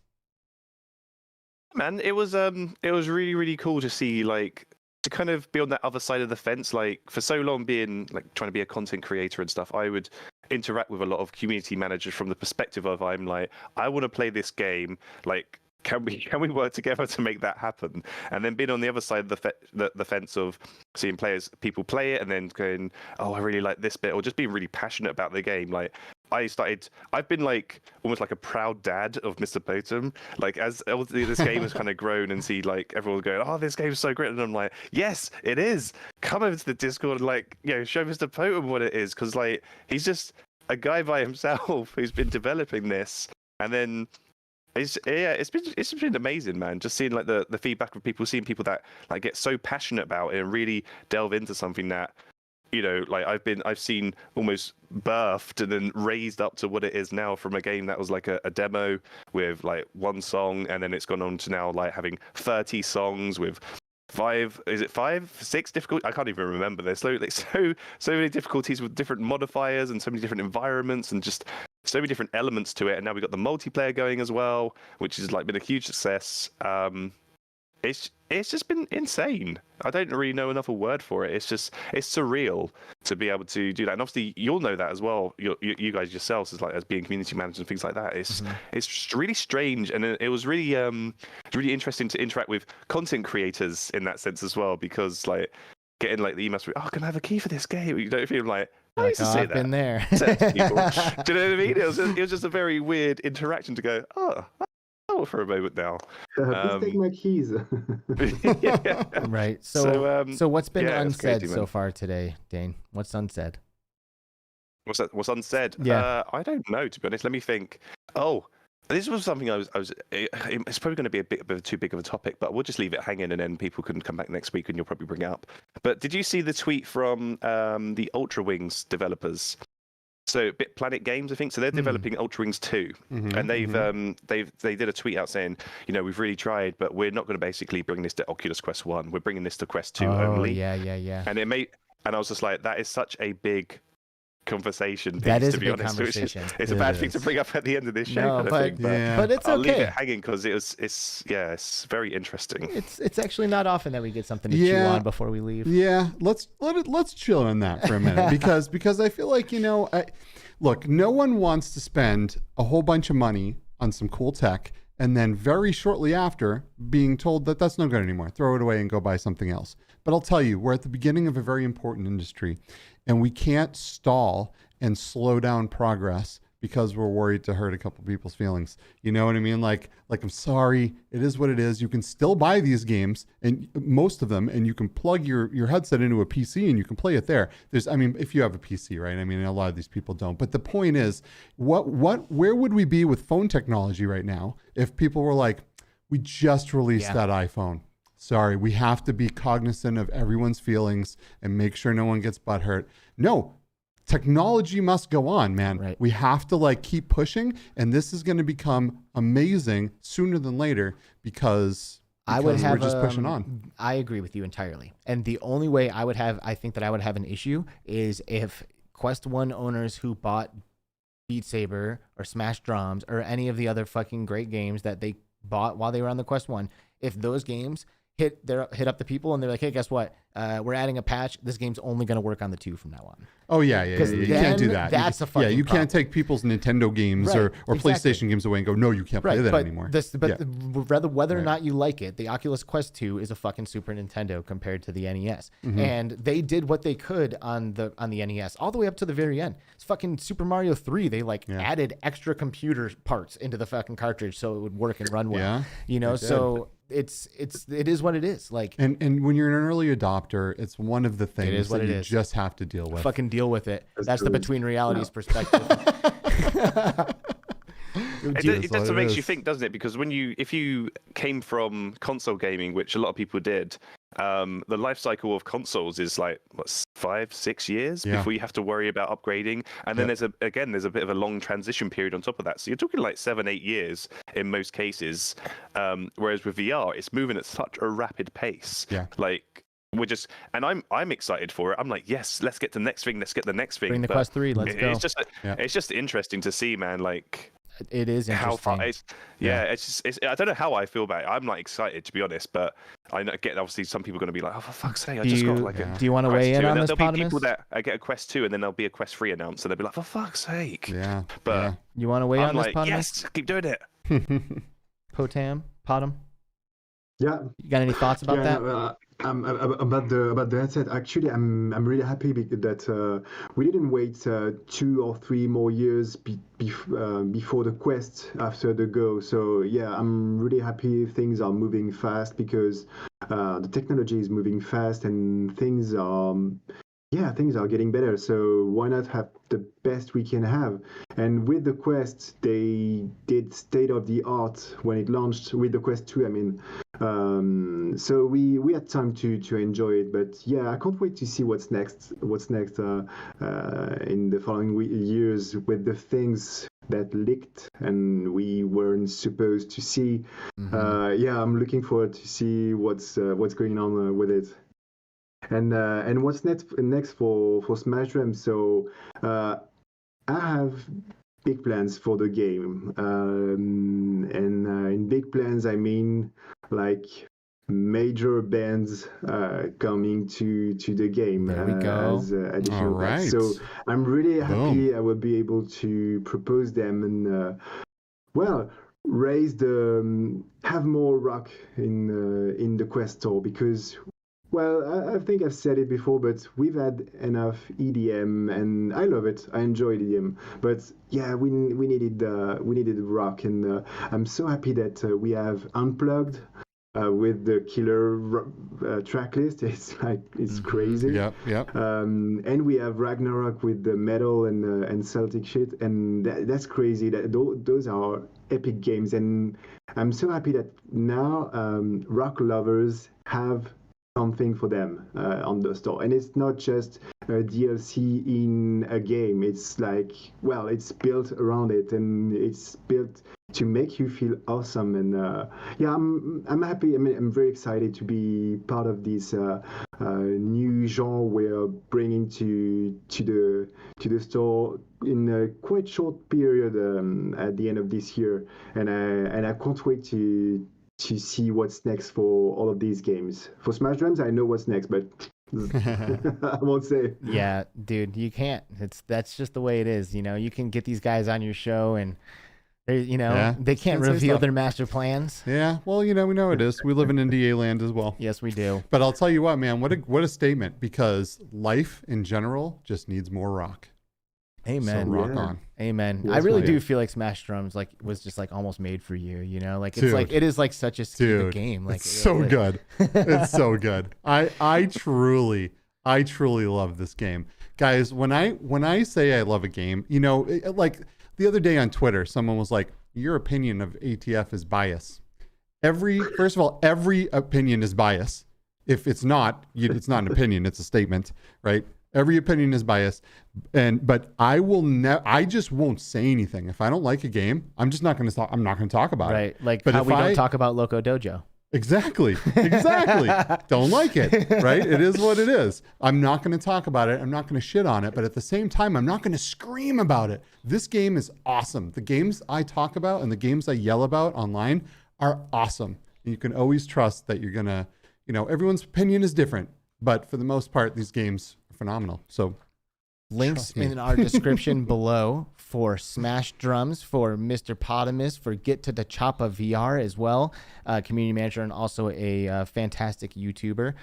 Man, it was really, really cool to see, like, to kind of be on that other side of the fence. Like, for so long being like trying to be a content creator and stuff, I would interact with a lot of community managers from the perspective of, I'm like, I want to play this game, like, can we work together to make that happen? And then being on the other side of the fence of seeing people play it and then going, oh, I really like this bit, or just being really passionate about the game. Like, I've been like almost like a proud dad of Mr. Potam. Like, as this game has kind of grown and see like everyone going, oh, this game's so great, and I'm like, yes, it is. Come over to the Discord and, like, you know, show Mr. Potam what it is, because like he's just a guy by himself who's been developing this, and then it's been amazing, man. Just seeing like the feedback of people, seeing people that like get so passionate about it and really delve into something that, you know, like I've seen almost birthed and then raised up to what it is now, from a game that was like a demo with like one song, and then it's gone on to now like having 30 songs with 6 difficult? I can't even remember. There's so many difficulties with different modifiers and so many different environments and just so many different elements to it. And now we've got the multiplayer going as well, which has like been a huge success. It's just been insane. I don't really know enough a word for it. It's surreal to be able to do that. And obviously you'll know that as well. You guys yourselves as being community managers and things like that. It's just really strange, and it was really interesting to interact with content creators in that sense as well, because like getting like the emails, oh, can I have a key for this game? You don't feel like, I used to say I've that. been there. Do you know what I mean? It was just a very weird interaction to go, oh, for a moment now. Please take my keys. Yeah. Right. So what's been unsaid crazy, so far today, Dane? What's unsaid? What's unsaid? Yeah. I don't know, to be honest. Let me think. Oh, this was something it's probably going to be a bit too big of a topic, but we'll just leave it hanging, and then people can come back next week and you'll probably bring it up. But did you see the tweet from the Ultra Wings developers? So Bit Planet Games, I think. So they're developing Ultra Wings 2, and they did a tweet out saying, you know, we've really tried, but we're not going to basically bring this to Oculus Quest 1. We're bringing this to Quest 2 only. Yeah. And I was just like, that is such a big conversation piece, that is to be a big honest. conversation. It's a bad thing to bring up at the end of this show. No, but it's I'll okay. leave it hanging because it's very interesting. It's actually not often that we get something to chew on before we leave. Yeah, let's chill on that for a minute because I feel like, you know, look, no one wants to spend a whole bunch of money on some cool tech and then very shortly after being told that that's no good anymore. Throw it away and go buy something else. But I'll tell you, we're at the beginning of a very important industry, and we can't stall and slow down progress because we're worried to hurt a couple people's feelings. You know what I mean? Like I'm sorry, it is what it is. You can still buy these games, and most of them, and you can plug your headset into a PC and you can play it there. If you have a PC, right? I mean, a lot of these people don't. But the point is, where would we be with phone technology right now if people were like, we just released that iPhone. Sorry, we have to be cognizant of everyone's feelings and make sure no one gets butthurt. No, technology must go on, man. Right. We have to keep pushing, and this is going to become amazing sooner than later because we're just pushing on. I agree with you entirely. And the only way I think that I would have an issue is if Quest 1 owners who bought Beat Saber or Smash Drums or any of the other fucking great games that they bought while they were on the Quest 1, if those games hit up the people and they're like, hey, guess what? we're adding a patch. This game's only going to work on the 2 from now on. Oh yeah. You can't do that. That's a fucking you problem. can't take people's Nintendo games or PlayStation games away and go, no, you can't play that anymore. Whether or not you like it, the Oculus Quest 2 is a fucking Super Nintendo compared to the NES, and they did what they could on the NES all the way up to the very end. It's fucking Super Mario 3. They added extra computer parts into the fucking cartridge so it would work and run well. So it is what it is. Like, and when you're an early adopter, it's one of the things that you just have to deal with. Fucking deal with it. That's the Between Realities perspective. It just makes you think, doesn't it? Because if you came from console gaming, which a lot of people did, the life cycle of consoles is like 5-6 years before you have to worry about upgrading, and then there's a bit of a long transition period on top of that. So you're talking like 7-8 years in most cases. Whereas with VR, it's moving at such a rapid pace. Like, I'm excited for it. I'm like, yes, let's get to the next thing. Let's get the next thing. Bring the Quest 3. Let's go. It's just interesting to see, man. Like, it is interesting. How far? I don't know how I feel about it. I'm not excited, to be honest, but I get obviously some people are going to be like, oh, for fuck's sake, I just got like a. Do you want to weigh in on this, There'll be people that get a Quest 2 and then there'll be a Quest 3 announced, and they'll be like, for fuck's sake. Yeah. But you want to weigh on this, like, Potam? yes, keep doing it. Potam. Yeah. You got any thoughts about that? About the headset, actually, I'm really happy that we didn't wait 2 or 3 more years before the Quest after the Go. So yeah, I'm really happy things are moving fast because the technology is moving fast and things are getting better. So why not have the best we can have? And with the Quest, they did state of the art when it launched with the Quest 2. I mean, so we had time to enjoy it. But yeah, I can't wait to see what's next. In the following years with the things that leaked and we weren't supposed to see. Yeah, I'm looking forward to see what's going on with it. And what's next for Smash Drums? So I have big plans for the game, and in big plans I mean like major bands coming to the game. There we go. As additional All right. So I'm really happy I will be able to propose them and raise have more rock in the Quest store because. Well, I think I've said it before, but we've had enough EDM, and I love it. I enjoy EDM, but yeah, we needed rock, and I'm so happy that we have Unplugged with the killer track list. It's crazy. Yep. And we have Ragnarok with the metal and Celtic shit, and that's crazy. Those are epic games, and I'm so happy that now rock lovers have something for them on the store, and it's not just a DLC in a game. It's like, well, it's built around it, and it's built to make you feel awesome. And yeah, I'm happy. I mean, I'm very excited to be part of this new genre we're bringing to the store in a quite short period at the end of this year, and I can't wait to see what's next for all of these games. For Smash Drums, I know what's next, but I won't say. Yeah, dude, you can't. That's just the way it is. You know, you can get these guys on your show, and they can't reveal their master plans. Yeah, well, we know it is. We live in NDA land as well. Yes, we do. But I'll tell you what, man, what a statement, because life in general just needs more rock. Amen. So rock on. Amen. Yes, I really do feel like Smash Drums was just like almost made for you, Like it's Dude. it is like such a stupid game. Like it's so good. It's so good. I truly love this game. Guys, when I say I love a game, like the other day on Twitter, someone was like, your opinion of ATF is bias. First of all, every opinion is bias. If it's not, it's not an opinion, it's a statement, right? Every opinion is biased, but I just won't say anything. If I don't like a game, I'm just not going to talk. I'm not going to talk about it. Right, like but how we don't talk about Loco Dojo. Exactly. Don't like it, right? It is what it is. I'm not going to talk about it. I'm not going to shit on it, but at the same time, I'm not going to scream about it. This game is awesome. The games I talk about and the games I yell about online are awesome. And you can always trust that you're going to, everyone's opinion is different. But for the most part, these games are phenomenal. So Links trust me. in our description below for Smash Drums, for Mr. Potamus, for GetToDaChoppaVR as well, community manager and also a fantastic YouTuber.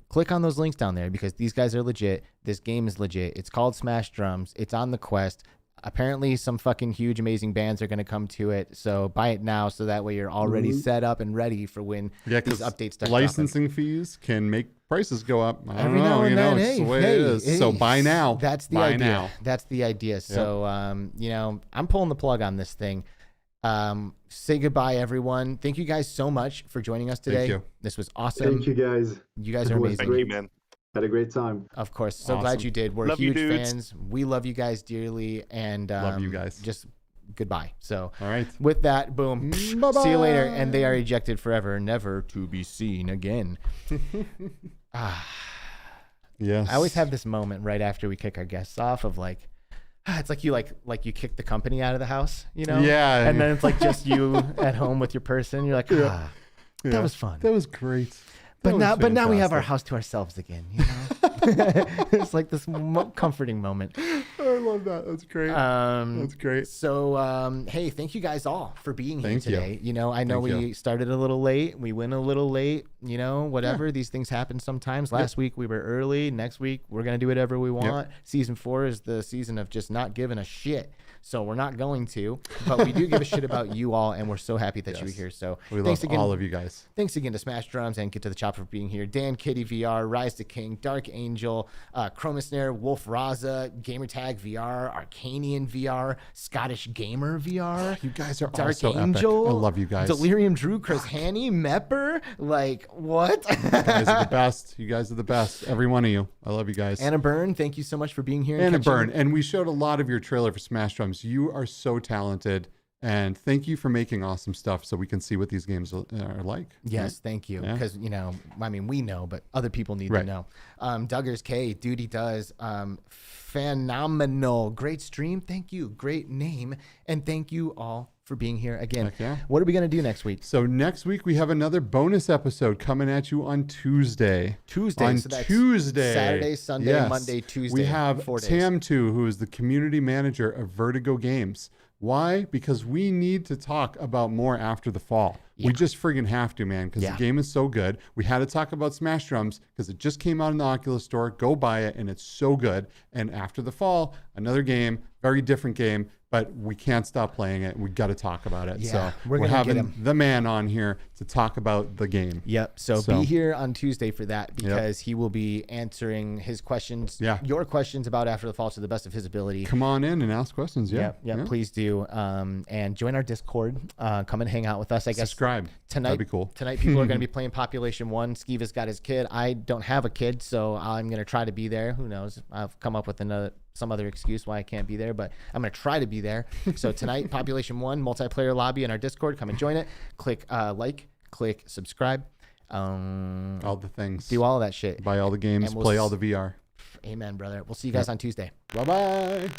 Click on those links down there because these guys are legit. This game is legit. It's called Smash Drums. It's on the Quest. Apparently some fucking huge amazing bands are going to come to it, so buy it now so that way you're already set up and ready for when these updates start licensing fees can make prices go up. I don't Every know, now and then, it's the way hey, it is. So buy now. That's the buy idea. now. That's the idea. So I'm pulling the plug on this thing. Say goodbye, everyone. Thank you guys so much for joining us today. Thank you. This was awesome. Thank you, guys. You guys are It was amazing. Thank you, man. Had a great time. Of course. So Awesome. glad you did. We're Love you, huge dudes. fans. We love you guys dearly. And Love you guys. Just goodbye. So All right. with that, boom. Bye-bye. See you later. And they are ejected forever, never to be seen again. Yes. I always have this moment right after we kick our guests off of like, it's like you kick the company out of the house, you know? Yeah. And then it's like just you at home with your person. You're like, Yeah. that was fun. That was great. But now we have our fantastic. house to ourselves again. You know? It's like this comforting moment. I love that. That's great. That's great. So, hey, thank you guys all for being here Thank you. today. You know, I know Thank we you. started a little late. We went a little late, you know, whatever. These things happen sometimes. Last week we were early. Next week we're going to do whatever we want. Season 4 is the season of just not giving a shit. So we're not going to, but we do give a shit about you all, and we're so happy that you're Yes. here. So We thanks love again. all of you guys. Thanks again to Smash Drums and Get to the Chopper for being here. Dan Kitty VR, Rise to King, Dark Angel, Chroma Snare, Wolf Raza, Gamertag VR, Arcanian VR, Scottish Gamer VR. You guys are all Dark so Angel. epic. I love you guys. Delirium Drew, Chris Hanny, Mepper. Like, what? You guys are the best. You guys are the best. Every one of you. I love you guys. Anna Byrne, thank you so much for being here. Anna catching- Byrne. And we showed a lot of your trailer for Smash Drums. You are so talented. And thank you for making awesome stuff so we can see what these games are like. Yes, thank you. Yeah. Because, you know, I mean, we know, but other people need to Right. know. Duggars K, Duty Does, phenomenal. Great stream. Thank you. Great name. And thank you all for being here again. Heck yeah. What are we going to do next week? So next week we have another bonus episode coming at you on Tuesday. Tuesday. On So that's Tuesday. Saturday, Sunday, Yes. Monday, Tuesday. We have 4 days. Tam2, who is the community manager of Vertigo Games. Why? Because we need to talk about more after the fall. We just friggin' have to, man, because Yeah. the game is so good. We had to talk about Smash Drums because it just came out in the Oculus store. Go buy it, and it's so good. And after the fall, another game, very different game, but we can't stop playing it. We got to talk about it. Yeah, So we're we're gonna get having him. the man on here to talk about the game. Yep. So So- be here on Tuesday for that because he will be answering his questions, Yeah. your questions about After the Fall to the best of his ability. Come on in and ask questions. Yeah. Yeah, please do. And join our Discord. Come and hang out with us. I guess Subscribe. tonight. That'd be cool. Tonight, people are going to be playing Population 1. Skeeva's got his kid. I don't have a kid, so I'm going to try to be there. Who knows? I've come up with some other excuse why I can't be there, but I'm going to try to be there. So tonight, Population 1, multiplayer lobby in our Discord. Come and join it. Click like, click subscribe. All the things. Do all of that shit. Buy all the games. And we'll Play all the VR. Amen, brother. We'll see you guys on Tuesday. Bye-bye.